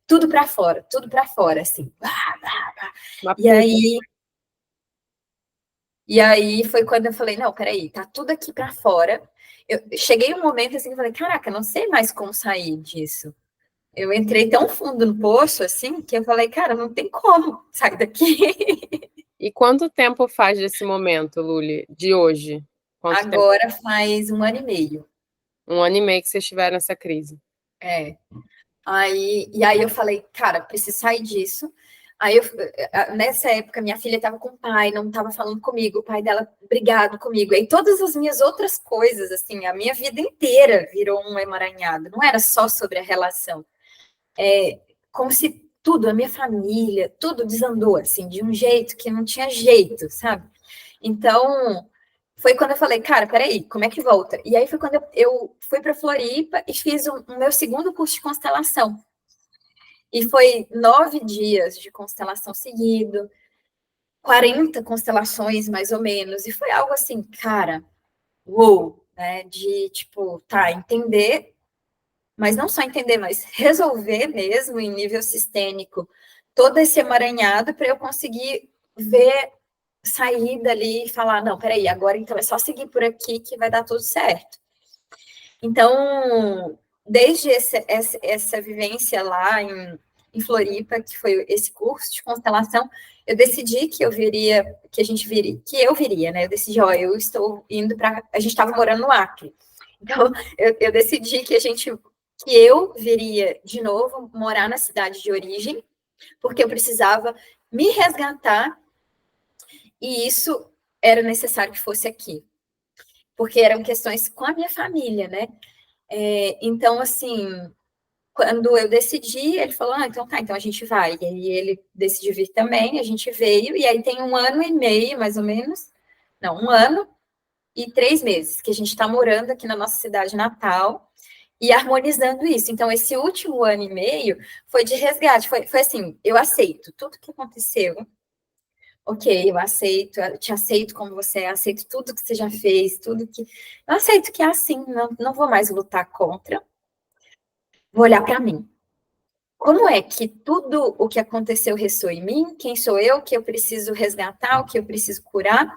Speaker 2: tudo para fora, assim, e aí foi quando eu falei, não, peraí, tá tudo aqui para fora, eu cheguei um momento assim, que eu falei, caraca, não sei mais como sair disso. Eu entrei tão fundo no poço, assim, que eu falei, cara, não tem como sair daqui.
Speaker 1: E quanto tempo faz desse momento, Luli, de hoje?
Speaker 2: Agora faz 1 ano e meio.
Speaker 1: 1 ano e meio que vocês tiveram essa crise.
Speaker 2: E aí eu falei, cara, preciso sair disso. Nessa época, minha filha estava com o pai, não estava falando comigo, o pai dela brigado comigo. Aí todas as minhas outras coisas, assim, a minha vida inteira virou um emaranhado. Não era só sobre a relação. Como se tudo, a minha família, tudo desandou, assim, de um jeito que não tinha jeito, sabe? Então, foi quando eu falei, cara, peraí, como é que volta? E aí foi quando eu fui para Floripa e fiz o meu segundo curso de constelação. E foi 9 dias de constelação seguido, 40 constelações, mais ou menos. E foi algo assim, cara, uou, né? De, tipo, tá, entender, mas não só entender, mas resolver mesmo em nível sistêmico todo esse emaranhado para eu conseguir ver, sair dali e falar, não, peraí, agora então é só seguir por aqui que vai dar tudo certo. Então, desde essa vivência lá em Floripa, que foi esse curso de constelação, eu decidi que eu viria, que a gente viria, que eu viria, né? Eu decidi, ó, eu estou indo para. A gente estava morando no Acre. Então, eu decidi que eu viria de novo morar na cidade de origem, porque eu precisava me resgatar, e isso era necessário que fosse aqui, porque eram questões com a minha família, né? Então, assim, quando eu decidi, ele falou, então tá, então a gente vai. E aí ele decidiu vir também, a gente veio, e aí tem 1 ano e meio, mais ou menos, não, 1 ano e 3 meses, que a gente está morando aqui na nossa cidade natal e harmonizando isso. Então, esse último 1 ano e meio foi de resgate, foi assim, eu aceito tudo que aconteceu, ok, eu aceito, eu te aceito como você é, aceito tudo que você já fez, tudo que... Eu aceito que é assim, não vou mais lutar contra, vou olhar para mim. Como é que tudo o que aconteceu ressoa em mim? Quem sou eu? O que eu preciso resgatar? O que eu preciso curar?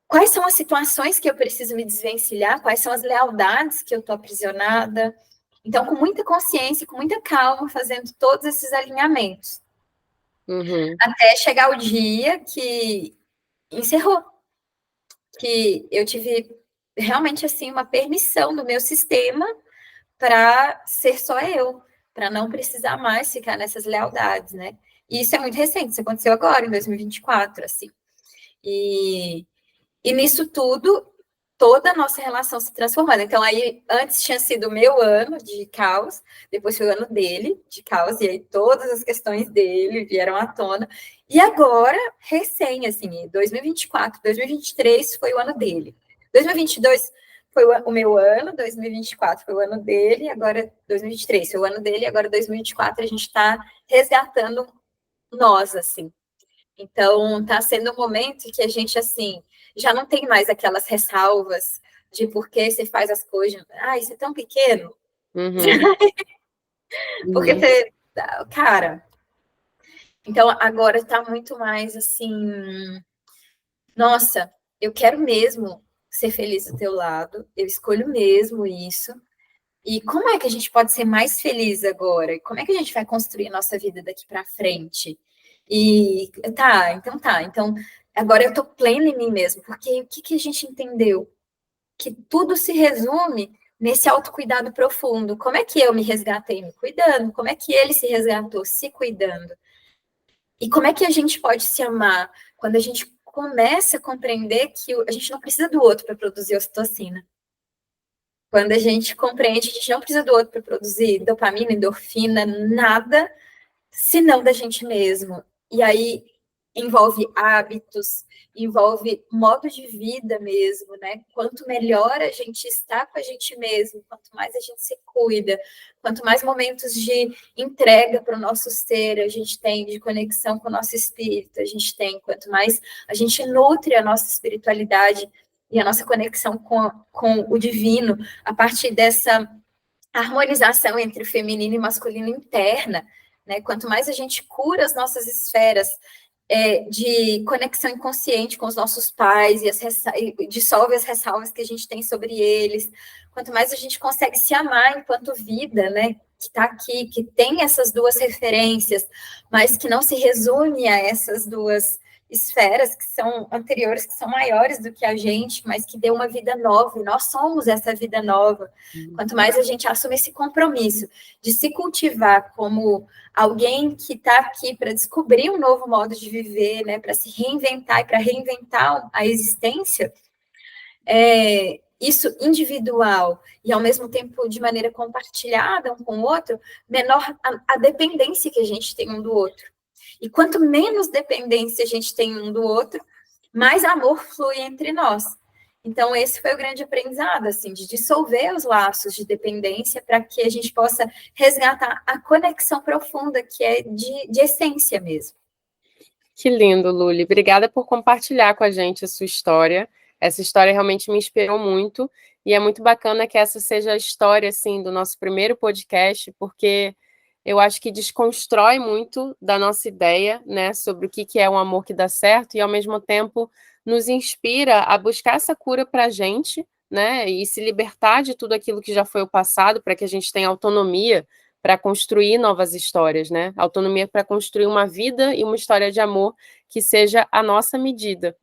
Speaker 2: Quais são as situações que eu preciso me desvencilhar? Quais são as lealdades que eu estou aprisionada? Então, com muita consciência, com muita calma, fazendo todos esses alinhamentos.
Speaker 1: Uhum.
Speaker 2: Até chegar o dia que encerrou. Que eu tive realmente, assim, uma permissão do meu sistema para ser só eu, para não precisar mais ficar nessas lealdades, né? E isso é muito recente, isso aconteceu agora, em 2024, assim. E nisso tudo, toda a nossa relação se transformando. Então, aí, antes tinha sido o meu ano de caos, depois foi o ano dele, de caos, e aí todas as questões dele vieram à tona. E agora, recém, assim, 2024, 2023 foi o ano dele. 2022 foi o meu ano, 2024 foi o ano dele, agora 2023 foi o ano dele, agora 2024 a gente está resgatando nós, assim. Então, está sendo um momento que a gente, assim, já não tem mais aquelas ressalvas de por que você faz as coisas. Ah, isso é tão pequeno.
Speaker 1: Uhum.
Speaker 2: Porque
Speaker 1: Uhum.
Speaker 2: você... Cara... Então, agora está muito mais, assim... Nossa, eu quero mesmo ser feliz do teu lado. Eu escolho mesmo isso. E como é que a gente pode ser mais feliz agora? E como é que a gente vai construir nossa vida daqui para frente? E então, agora eu estou plena em mim mesmo, porque o que a gente entendeu? Que tudo se resume nesse autocuidado profundo. Como é que eu me resgatei me cuidando? Como é que ele se resgatou se cuidando? E como é que a gente pode se amar quando a gente começa a compreender que a gente não precisa do outro para produzir ocitocina? Quando a gente compreende que a gente não precisa do outro para produzir dopamina, endorfina, nada, senão da gente mesmo. E aí envolve hábitos, envolve modo de vida mesmo, né? Quanto melhor a gente está com a gente mesmo, quanto mais a gente se cuida, quanto mais momentos de entrega para o nosso ser a gente tem, de conexão com o nosso espírito a gente tem, quanto mais a gente nutre a nossa espiritualidade e a nossa conexão com o divino, a partir dessa harmonização entre o feminino e masculino interna, né? Quanto mais a gente cura as nossas esferas de conexão inconsciente com os nossos pais e dissolve as ressalvas que a gente tem sobre eles, quanto mais a gente consegue se amar enquanto vida, né? Que está aqui, que tem essas duas referências, mas que não se resume a essas duas esferas que são anteriores, que são maiores do que a gente, mas que deu uma vida nova, e nós somos essa vida nova. Quanto mais a gente assume esse compromisso de se cultivar como alguém que está aqui para descobrir um novo modo de viver, né, para se reinventar e para reinventar a existência, isso individual e, ao mesmo tempo, de maneira compartilhada um com o outro, menor a dependência que a gente tem um do outro. E quanto menos dependência a gente tem um do outro, mais amor flui entre nós. Então, esse foi o grande aprendizado, assim, de dissolver os laços de dependência para que a gente possa resgatar a conexão profunda, que é de essência mesmo.
Speaker 1: Que lindo, Luli. Obrigada por compartilhar com a gente a sua história. Essa história realmente me inspirou muito e é muito bacana que essa seja a história assim do nosso primeiro podcast, porque eu acho que desconstrói muito da nossa ideia, né, sobre o que é um amor que dá certo e ao mesmo tempo nos inspira a buscar essa cura para a gente, né, e se libertar de tudo aquilo que já foi o passado, para que a gente tenha autonomia para construir novas histórias, né? Autonomia para construir uma vida e uma história de amor que seja a nossa medida.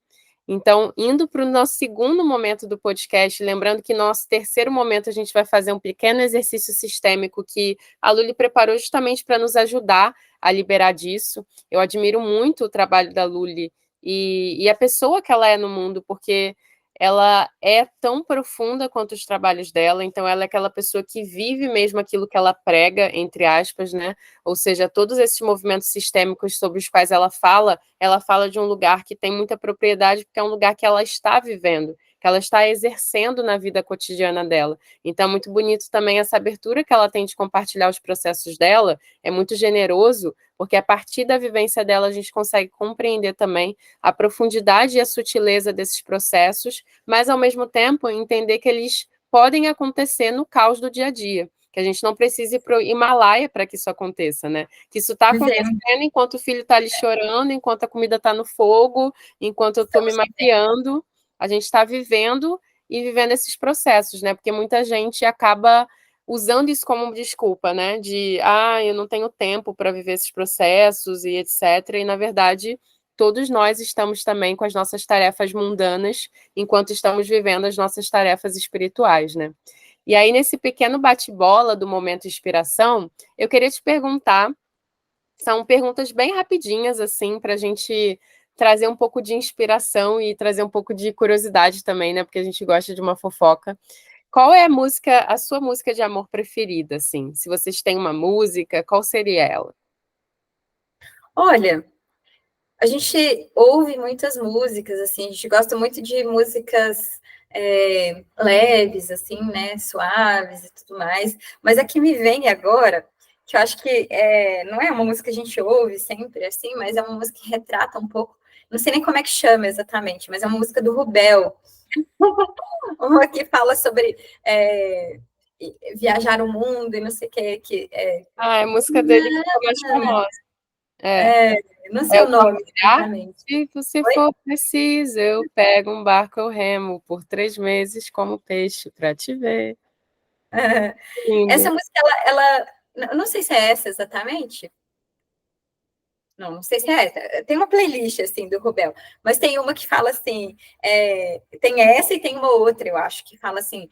Speaker 1: Então, indo para o nosso segundo momento do podcast, lembrando que no nosso terceiro momento a gente vai fazer um pequeno exercício sistêmico que a Luli preparou justamente para nos ajudar a liberar disso. Eu admiro muito o trabalho da Luli e a pessoa que ela é no mundo, porque ela é tão profunda quanto os trabalhos dela, então ela é aquela pessoa que vive mesmo aquilo que ela prega, entre aspas, né? Ou seja, todos esses movimentos sistêmicos sobre os quais ela fala de um lugar que tem muita propriedade, porque é um lugar que ela está vivendo, que ela está exercendo na vida cotidiana dela. Então, é muito bonito também essa abertura que ela tem de compartilhar os processos dela, é muito generoso, porque a partir da vivência dela a gente consegue compreender também a profundidade e a sutileza desses processos, mas ao mesmo tempo entender que eles podem acontecer no caos do dia a dia, que a gente não precisa ir para o Himalaia para que isso aconteça, né? Que isso está acontecendo enquanto o filho está ali chorando, enquanto a comida está no fogo, enquanto eu estou me maquiando, a gente está vivendo e vivendo esses processos, né? Porque muita gente acaba usando isso como desculpa, né? De, eu não tenho tempo para viver esses processos e etc. E, na verdade, todos nós estamos também com as nossas tarefas mundanas, enquanto estamos vivendo as nossas tarefas espirituais, né? E aí, nesse pequeno bate-bola do momento inspiração, eu queria te perguntar, são perguntas bem rapidinhas, assim, para a gente trazer um pouco de inspiração e trazer um pouco de curiosidade também, né? Porque a gente gosta de uma fofoca. Qual é a sua música de amor preferida, assim? Se vocês têm uma música, qual seria ela?
Speaker 2: Olha, a gente ouve muitas músicas, assim, a gente gosta muito de músicas leves, assim, né, suaves e tudo mais, mas a que me vem agora, que eu acho que não é uma música que a gente ouve sempre, assim, mas é uma música que retrata um pouco, não sei nem como é que chama exatamente, mas é uma música do Rubel, uma que fala sobre viajar o mundo e não sei o que
Speaker 1: É a música dele que ficou mais famosa.
Speaker 2: não sei
Speaker 1: É
Speaker 2: o
Speaker 1: o
Speaker 2: nome
Speaker 1: Partilhar?
Speaker 2: exatamente.
Speaker 1: Se você
Speaker 2: Oi?
Speaker 1: for preciso, eu pego um barco, eu remo por 3 meses como peixe para te ver.
Speaker 2: Essa
Speaker 1: Lindo.
Speaker 2: música, eu não sei se é essa exatamente. Não sei se é essa. Tem uma playlist, assim, do Rubel. Mas tem uma que fala assim... tem essa e tem uma outra, eu acho, que fala assim...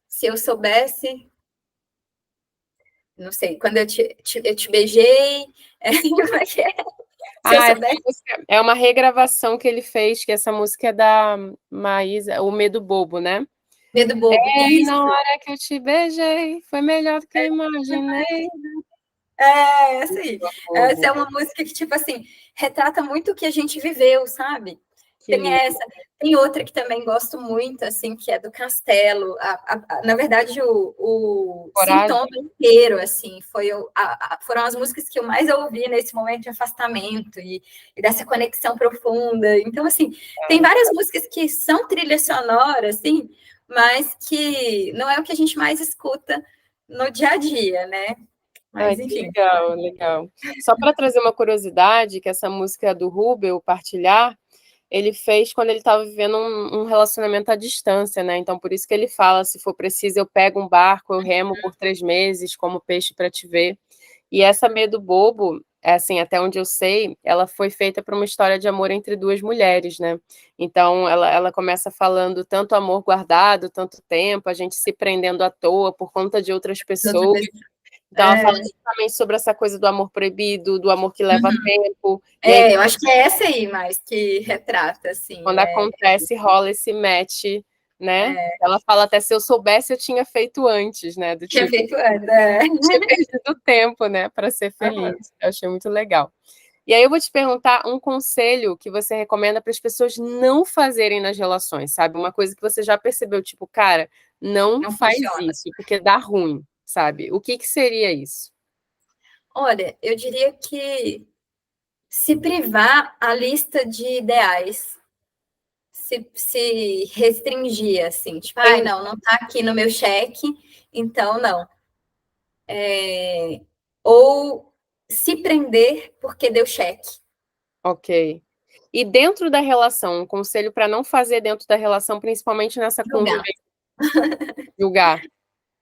Speaker 2: se eu soubesse... Não sei, quando eu te beijei... como é que é? Se eu
Speaker 1: Essa
Speaker 2: soubesse...
Speaker 1: música é uma regravação que ele fez, que essa música é da Maísa, O Medo Bobo, né?
Speaker 2: Medo bobo.
Speaker 1: E na
Speaker 2: Isso!
Speaker 1: hora que eu te beijei, foi melhor do que eu imaginei.
Speaker 2: Essa aí. Essa
Speaker 1: Bobo.
Speaker 2: é uma música que, tipo assim, retrata muito o que a gente viveu, sabe?
Speaker 1: Que
Speaker 2: Tem
Speaker 1: lindo.
Speaker 2: essa. Tem outra que também gosto muito, assim, que é do Castelo. Na verdade, o
Speaker 1: Coragem.
Speaker 2: sintoma inteiro, assim, foram as músicas que eu mais ouvi nesse momento de afastamento e dessa conexão profunda. Então, assim, tem várias músicas que são trilha sonora, assim, mas que não é o que a gente mais escuta no dia a dia, né?
Speaker 1: Ai,
Speaker 2: Mas,
Speaker 1: que
Speaker 2: enfim.
Speaker 1: legal, legal. Só para trazer uma curiosidade, que essa música do Rubel, Partilhar, ele fez quando ele estava vivendo um relacionamento à distância, né? Então, por isso que ele fala, se for preciso, eu pego um barco, eu remo por 3 meses, como peixe para te ver. E essa Medo Bobo, assim, até onde eu sei, ela foi feita para uma história de amor entre duas mulheres, né? Então, ela começa falando tanto amor guardado, tanto tempo, a gente se prendendo à toa por conta de outras
Speaker 2: Outra
Speaker 1: pessoas.
Speaker 2: pessoa.
Speaker 1: Então, ela fala
Speaker 2: É,
Speaker 1: justamente sobre essa coisa do amor proibido, do amor que leva tempo, e aí,
Speaker 2: eu acho que é essa aí mais que retrata, assim.
Speaker 1: quando acontece, rola esse match né? Ela fala até, se eu soubesse, eu tinha feito antes, né? Do
Speaker 2: Tinha
Speaker 1: tipo,
Speaker 2: feito antes.
Speaker 1: tinha perdido tempo, né? Para ser feliz. Eu achei muito legal. E aí eu vou te perguntar um conselho que você recomenda para as pessoas não fazerem nas relações, sabe? Uma coisa que você já percebeu, tipo, cara, não
Speaker 2: Não
Speaker 1: faz
Speaker 2: funciona.
Speaker 1: isso, porque dá ruim, sabe? O que que seria isso?
Speaker 2: Olha, eu diria que se privar a lista de ideais, se restringir, assim, tipo, ai,
Speaker 1: Entendi.
Speaker 2: não tá aqui no meu cheque, então não. Ou se prender porque deu cheque.
Speaker 1: Ok. E dentro da relação, um conselho para não fazer dentro da relação, principalmente nessa
Speaker 2: Julgar,
Speaker 1: convivência, julgar.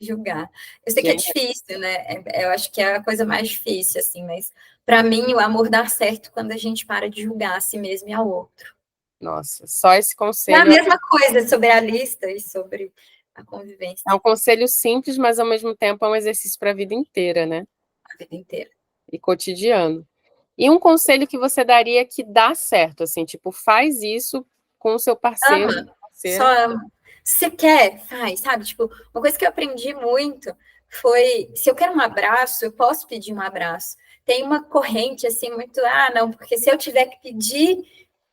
Speaker 2: julgar. Eu sei que é
Speaker 1: Gente,
Speaker 2: difícil, né? Eu acho que é a coisa mais difícil, assim, mas para mim o amor dá certo quando a gente para de julgar a si mesmo e ao outro.
Speaker 1: nossa, só esse
Speaker 2: É a
Speaker 1: conselho
Speaker 2: mesma coisa sobre a lista e sobre a
Speaker 1: é
Speaker 2: convivência
Speaker 1: um conselho simples, mas ao mesmo tempo é um exercício para a vida inteira, né?
Speaker 2: a vida inteira.
Speaker 1: E cotidiano. E um conselho que você daria que dá certo, assim, tipo, faz isso com o seu parceiro,
Speaker 2: Ama, só
Speaker 1: parceira.
Speaker 2: ama. Se você quer, faz, sabe? Tipo, uma coisa que eu aprendi muito foi, se eu quero um abraço, eu posso pedir um abraço. Tem uma corrente, assim, muito, não, porque se eu tiver que pedir,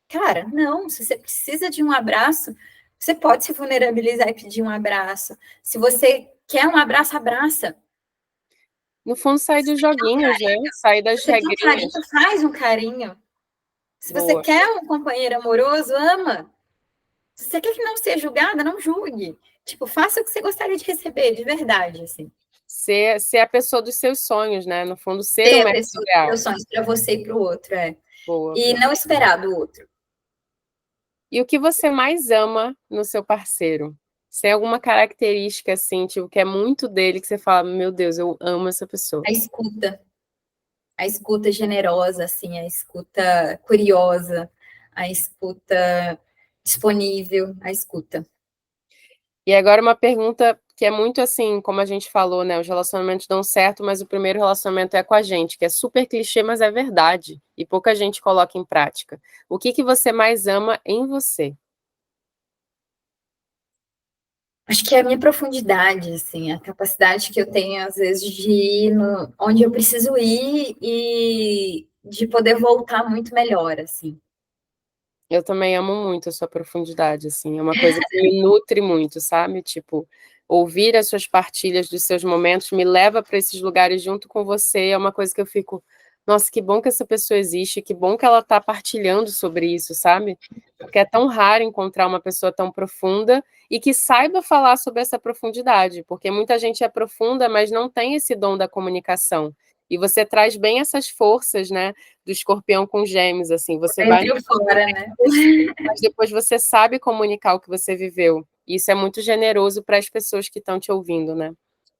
Speaker 2: cara, não, se você precisa de um abraço, você pode se vulnerabilizar e pedir um abraço. Se você quer um abraço, abraça.
Speaker 1: No fundo, sair dos joguinhos, né? Sair
Speaker 2: Se
Speaker 1: das
Speaker 2: você quer um carinho,
Speaker 1: regrinhas.
Speaker 2: faz um carinho. Se você
Speaker 1: Boa.
Speaker 2: quer um companheiro amoroso, ama. Se você quer que não seja julgada, não julgue. Tipo, faça o que você gostaria de receber, de verdade, assim.
Speaker 1: Ser a pessoa dos seus sonhos, né? No fundo, ser o
Speaker 2: Ter a
Speaker 1: mestre
Speaker 2: pessoa dos
Speaker 1: ideal.
Speaker 2: seus sonhos para você e para o outro, é.
Speaker 1: Boa,
Speaker 2: E
Speaker 1: boa.
Speaker 2: não esperar do outro.
Speaker 1: E o que você mais ama no seu parceiro? Se tem alguma característica, assim, tipo, que é muito dele, que você fala, meu Deus, eu amo essa pessoa.
Speaker 2: A escuta. A escuta generosa, assim, a escuta curiosa, a escuta disponível, a escuta.
Speaker 1: E agora uma pergunta que é muito assim, como a gente falou, né? Os relacionamentos dão certo, mas o primeiro relacionamento é com a gente, que é super clichê, mas é verdade. E pouca gente coloca em prática. O que que você mais ama em você?
Speaker 2: Acho que é a minha profundidade, assim, a capacidade que eu tenho, às vezes, de ir onde eu preciso ir e de poder voltar muito melhor, assim.
Speaker 1: Eu também amo muito a sua profundidade, assim, é uma coisa que me nutre muito, sabe? Tipo, ouvir as suas partilhas dos seus momentos me leva para esses lugares junto com você, é uma coisa que eu fico, nossa, que bom que essa pessoa existe, que bom que ela está partilhando sobre isso, sabe? Porque é tão raro encontrar uma pessoa tão profunda e que saiba falar sobre essa profundidade, porque muita gente é profunda, mas não tem esse dom da comunicação. E você traz bem essas forças, né, do escorpião com gêmeos, assim, você vai
Speaker 2: Dentro e fora, né?
Speaker 1: mas depois você sabe comunicar o que você viveu. E isso é muito generoso para as pessoas que estão te ouvindo, né?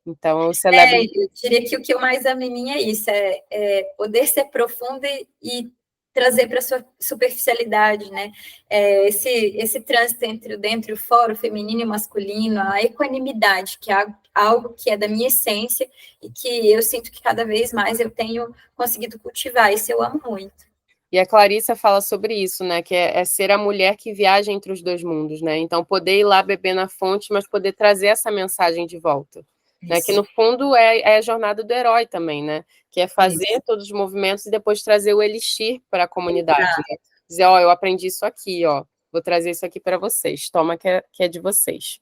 Speaker 1: Então, eu celebro.
Speaker 2: Eu diria que o que eu mais amo em mim é isso, é poder ser profunda e trazer para a sua superficialidade, né? Esse trânsito entre o dentro e o fora, o feminino e o masculino, a equanimidade, que é algo que é da minha essência e que eu sinto que cada vez mais eu tenho conseguido cultivar, isso eu amo muito.
Speaker 1: E a Clarissa fala sobre isso, né? Que é ser a mulher que viaja entre os dois mundos, né? Então, poder ir lá beber na fonte, mas poder trazer essa mensagem de volta. Né? Que
Speaker 2: Isso,
Speaker 1: no fundo é a jornada do herói também, né? Que é
Speaker 2: isso.
Speaker 1: fazer todos os movimentos e depois trazer o elixir para a comunidade.
Speaker 2: Exato.
Speaker 1: Né? Dizer, ó, eu aprendi isso aqui, ó. Vou trazer isso aqui para vocês. Toma que é de vocês.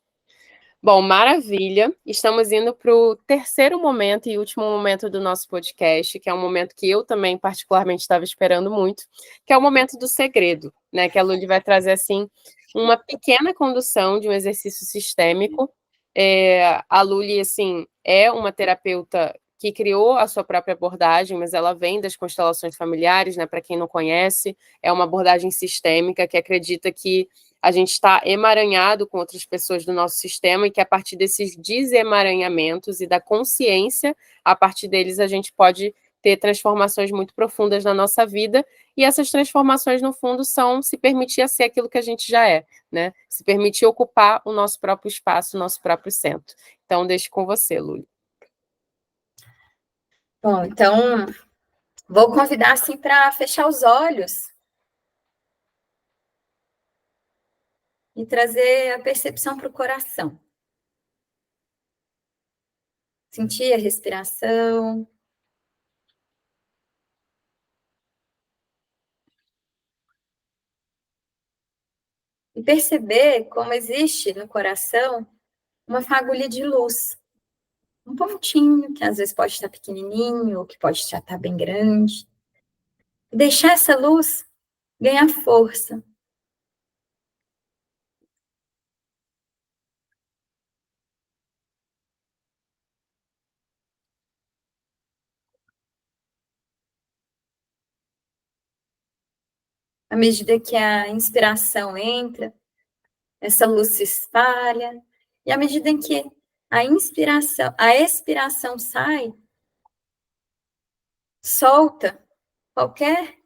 Speaker 1: Bom, maravilha. Estamos indo para o terceiro momento e último momento do nosso podcast, que é um momento que eu também particularmente estava esperando muito, que é o momento do segredo, né? Que a Luli vai trazer assim uma pequena condução de um exercício sistêmico. A Luli, assim, é uma terapeuta que criou a sua própria abordagem, mas ela vem das constelações familiares, né? Para quem não conhece, é uma abordagem sistêmica que acredita que a gente está emaranhado com outras pessoas do nosso sistema e que a partir desses desemaranhamentos e da consciência, a partir deles a gente pode ter transformações muito profundas na nossa vida e essas transformações, no fundo, são se permitir ser aquilo que a gente já é, né? Se permitir ocupar o nosso próprio espaço, o nosso próprio centro. Então, deixo com você, Luli.
Speaker 2: Bom, então vou convidar assim para fechar os olhos e trazer a percepção para o coração. Sentir a respiração. E perceber como existe no coração uma fagulha de luz. Um pontinho, que às vezes pode estar pequenininho, ou que pode já estar bem grande. E deixar essa luz ganhar força. À medida que a inspiração entra, essa luz se espalha. E à medida em que a expiração sai, solta qualquer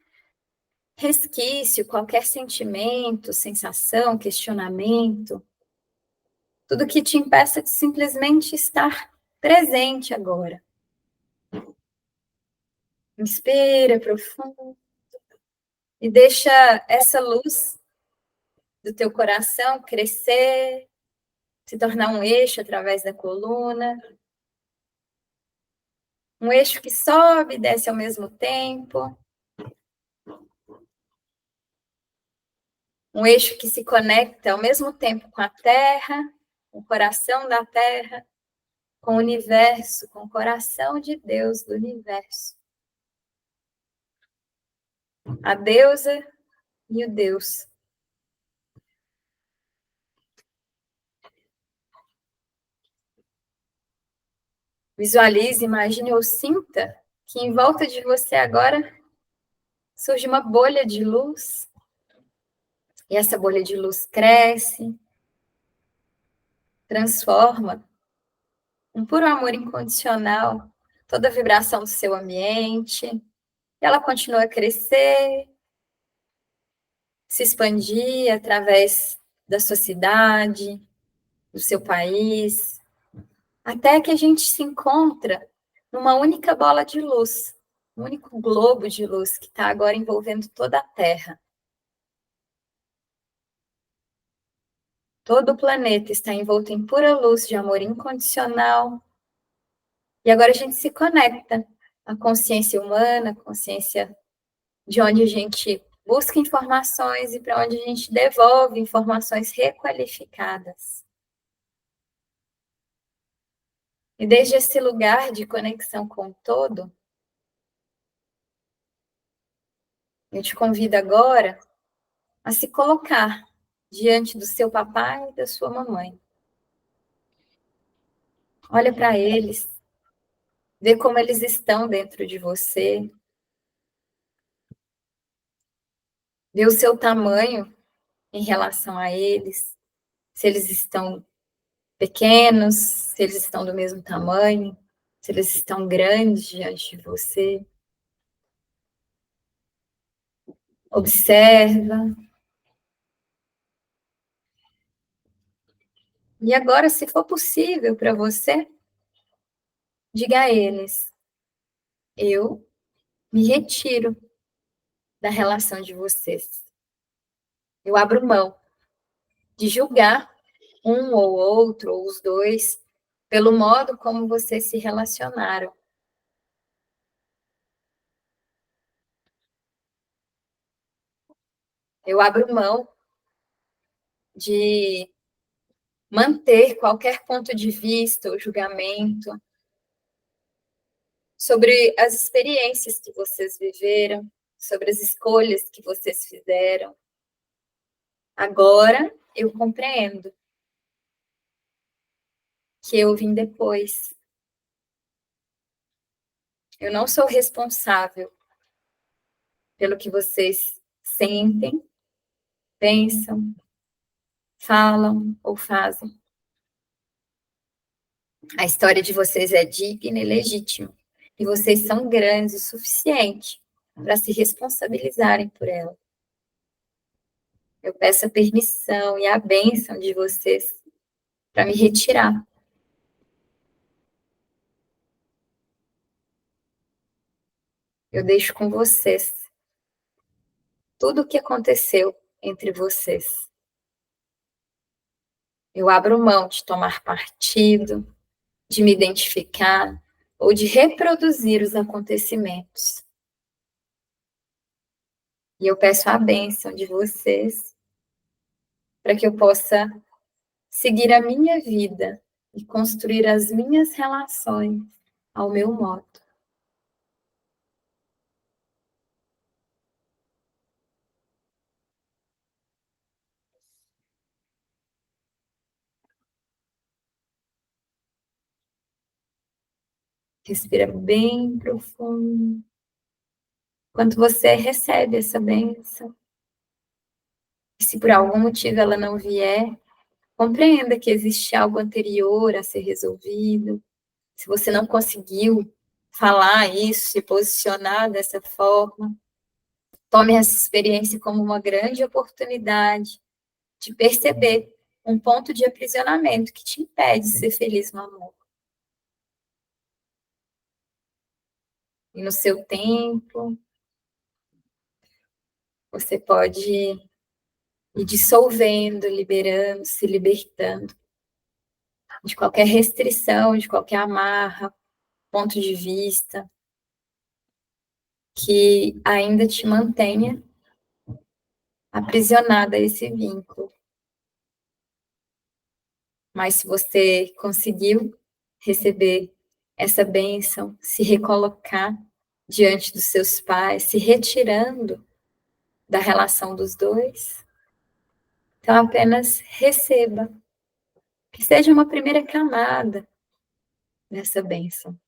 Speaker 2: resquício, qualquer sentimento, sensação, questionamento, tudo que te impeça de simplesmente estar presente agora. Inspira profundo e deixa essa luz do teu coração crescer, se tornar um eixo através da coluna, um eixo que sobe e desce ao mesmo tempo, um eixo que se conecta ao mesmo tempo com a Terra, com o coração da Terra, com o universo, com o coração de Deus do universo. A deusa e o Deus. Visualize, imagine ou sinta que em volta de você agora surge uma bolha de luz. E essa bolha de luz cresce, transforma um puro amor incondicional toda a vibração do seu ambiente. E ela continua a crescer, se expandir através da sua cidade, do seu país, até que a gente se encontra numa única bola de luz, um único globo de luz que está agora envolvendo toda a Terra. Todo o planeta está envolto em pura luz de amor incondicional. E agora a gente se conecta à consciência humana, à consciência de onde a gente busca informações e para onde a gente devolve informações requalificadas. E desde esse lugar de conexão com o todo, eu te convido agora a se colocar diante do seu papai e da sua mamãe. Olha para eles, vê como eles estão dentro de você, vê o seu tamanho em relação a eles, se eles estão pequenos, se eles estão do mesmo tamanho, se eles estão grandes diante de você. Observa. E agora, se for possível para você, diga a eles: eu me retiro da relação de vocês. Eu abro mão de julgar um ou outro, ou os dois, pelo modo como vocês se relacionaram. Eu abro mão de manter qualquer ponto de vista ou julgamento sobre as experiências que vocês viveram, sobre as escolhas que vocês fizeram. Agora eu compreendo que eu vim depois. Eu não sou responsável pelo que vocês sentem, pensam, falam ou fazem. A história de vocês é digna e legítima. E vocês são grandes o suficiente para se responsabilizarem por ela. Eu peço a permissão e a bênção de vocês para me retirar. Eu deixo com vocês tudo o que aconteceu entre vocês. Eu abro mão de tomar partido, de me identificar ou de reproduzir os acontecimentos. E eu peço a bênção de vocês para que eu possa seguir a minha vida e construir as minhas relações ao meu modo. Respira bem profundo. Quando você recebe essa bênção, e se por algum motivo ela não vier, compreenda que existe algo anterior a ser resolvido. Se você não conseguiu falar isso, se posicionar dessa forma, tome essa experiência como uma grande oportunidade de perceber um ponto de aprisionamento que te impede de ser feliz no amor. E no seu tempo, você pode ir dissolvendo, liberando, se libertando de qualquer restrição, de qualquer amarra, ponto de vista que ainda te mantenha aprisionada a esse vínculo. Mas se você conseguiu receber essa bênção, se recolocar diante dos seus pais, se retirando da relação dos dois, então apenas receba, que seja uma primeira camada dessa bênção.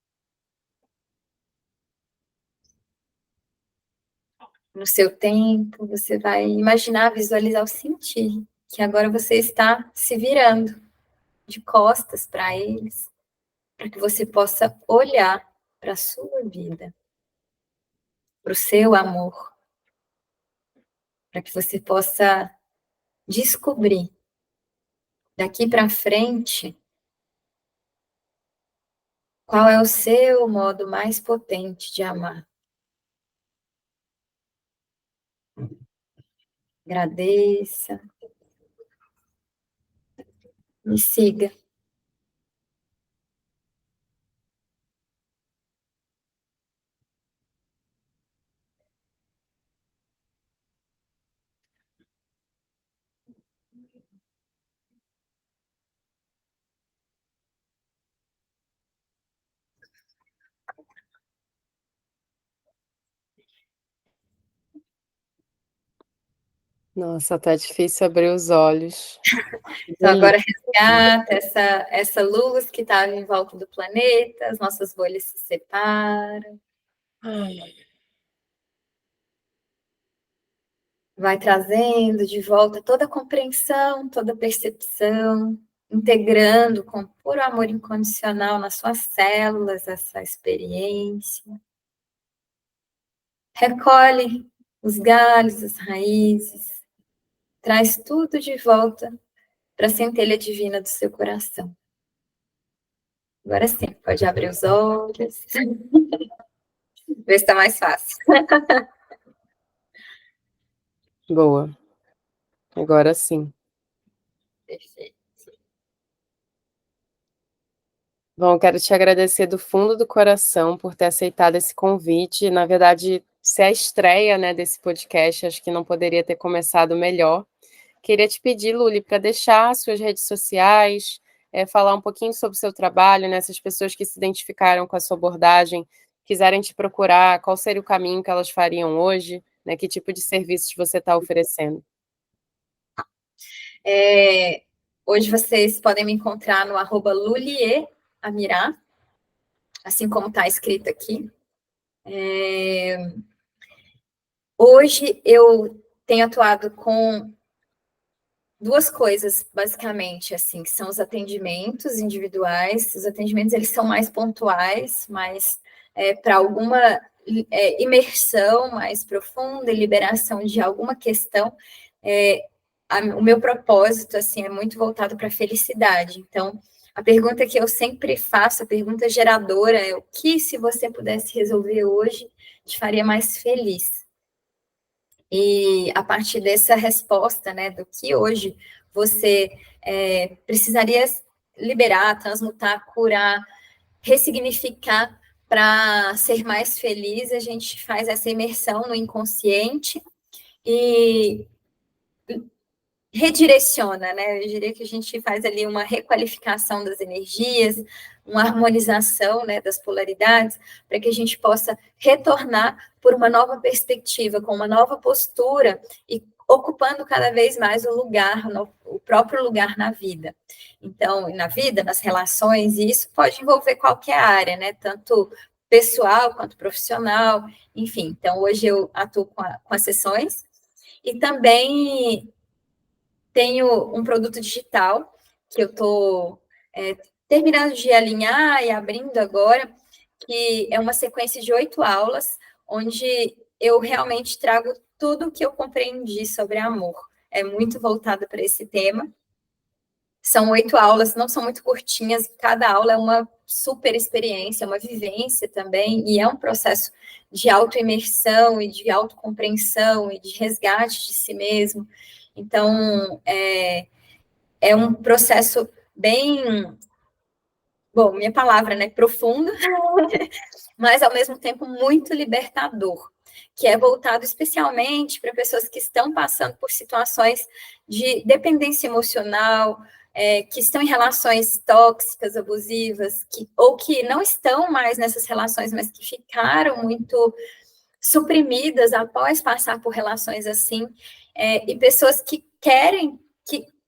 Speaker 2: No seu tempo, você vai imaginar, visualizar, ou sentir que agora você está se virando de costas para eles, para que você possa olhar para a sua vida, para o seu amor, para que você possa descobrir daqui para frente qual é o seu modo mais potente de amar. Agradeça e siga.
Speaker 1: Nossa, tá difícil abrir os olhos.
Speaker 2: Então, agora resgata essa luz que estava em volta do planeta, as nossas bolhas se separam. Vai trazendo de volta toda a compreensão, toda a percepção, integrando com puro amor incondicional nas suas células essa experiência. Recolhe os galhos, as raízes, traz tudo de volta para a centelha divina do seu coração. Agora sim, pode abrir os olhos. Ver se está mais fácil.
Speaker 1: Boa. Agora sim.
Speaker 2: Perfeito.
Speaker 1: Bom, quero te agradecer do fundo do coração por ter aceitado esse convite. Na verdade, ser a estreia, né, desse podcast, acho que não poderia ter começado melhor. Queria te pedir, Luli, para deixar suas redes sociais, falar um pouquinho sobre o seu trabalho, né, essas pessoas que se identificaram com a sua abordagem, quiserem te procurar, qual seria o caminho que elas fariam hoje, né, que tipo de serviços você está oferecendo?
Speaker 2: Hoje vocês podem me encontrar no @lulieamirá, assim como está escrito aqui. Hoje eu tenho atuado com duas coisas, basicamente, assim, que são os atendimentos individuais. Os atendimentos, eles são mais pontuais, mas para alguma imersão mais profunda e liberação de alguma questão, o meu propósito, assim, é muito voltado para a felicidade. Então, a pergunta que eu sempre faço, a pergunta geradora é: o que, se você pudesse resolver hoje, te faria mais feliz? E a partir dessa resposta, né, do que hoje você precisaria liberar, transmutar, curar, ressignificar para ser mais feliz. A gente faz essa imersão no inconsciente e redireciona, né? Eu diria que a gente faz ali uma requalificação das energias, uma harmonização, né, das polaridades, para que a gente possa retornar por uma nova perspectiva, com uma nova postura e ocupando cada vez mais o lugar, o próprio lugar na vida. Então, na vida, nas relações, e isso pode envolver qualquer área, né? Tanto pessoal quanto profissional, enfim. Então, hoje eu atuo com as sessões e também tenho um produto digital que eu estou terminando de alinhar e abrindo agora, que é uma sequência de 8 aulas, onde eu realmente trago tudo o que eu compreendi sobre amor. É muito voltada para esse tema. São 8 aulas, não são muito curtinhas, cada aula é uma super experiência, uma vivência também, e é um processo de autoimersão e de autocompreensão e de resgate de si mesmo. Então, é um processo bem, bom, minha palavra, né, profundo, mas ao mesmo tempo muito libertador, que é voltado especialmente para pessoas que estão passando por situações de dependência emocional, que estão em relações tóxicas, abusivas, ou que não estão mais nessas relações, mas que ficaram muito suprimidas após passar por relações assim, e pessoas que querem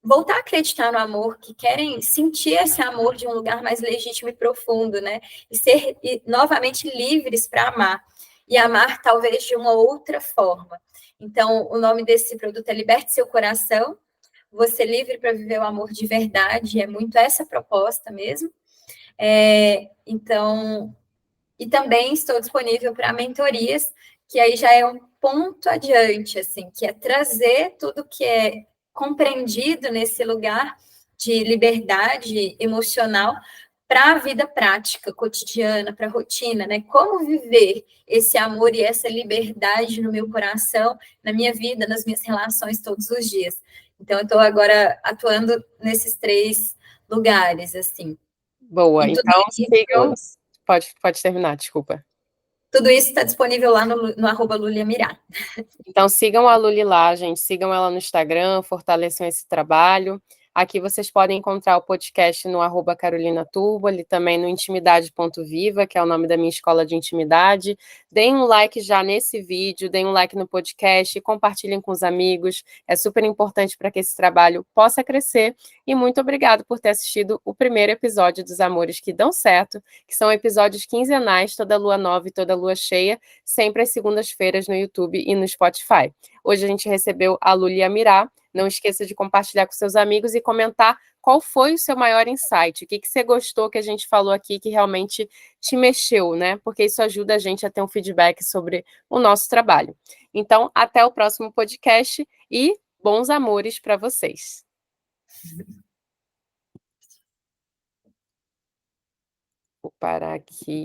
Speaker 2: voltar a acreditar no amor, que querem sentir esse amor de um lugar mais legítimo e profundo, né? E ser novamente livres para amar. E amar talvez de uma outra forma. Então, o nome desse produto é Liberte Seu Coração. Você livre para viver o amor de verdade. É muito essa proposta mesmo. Então, e também estou disponível para mentorias, que aí já é um ponto adiante, assim, que é trazer tudo que é compreendido nesse lugar de liberdade emocional para a vida prática, cotidiana, para a rotina, né? Como viver esse amor e essa liberdade no meu coração, na minha vida, nas minhas relações todos os dias. Então, eu estou agora atuando nesses 3 lugares, assim.
Speaker 1: Boa,
Speaker 2: E
Speaker 1: então sigam. Pode terminar, desculpa.
Speaker 2: Tudo isso está disponível lá no @luliamirá.
Speaker 1: Então sigam a Luli lá, gente, sigam ela no Instagram, fortaleçam esse trabalho. Aqui vocês podem encontrar o podcast no @Carolina Turbo, ali também no intimidade.viva, que é o nome da minha escola de intimidade. Deem um like já nesse vídeo, deem um like no podcast, compartilhem com os amigos. É super importante para que esse trabalho possa crescer. E muito obrigado por ter assistido o primeiro episódio dos Amores que Dão Certo, que são episódios quinzenais, toda lua nova e toda lua cheia, sempre às segundas-feiras no YouTube e no Spotify. Hoje a gente recebeu a Luli Amirá. Não esqueça de compartilhar com seus amigos e comentar qual foi o seu maior insight, o que você gostou que a gente falou aqui que realmente te mexeu, né? Porque isso ajuda a gente a ter um feedback sobre o nosso trabalho. Então, até o próximo podcast e bons amores para vocês. Vou parar aqui.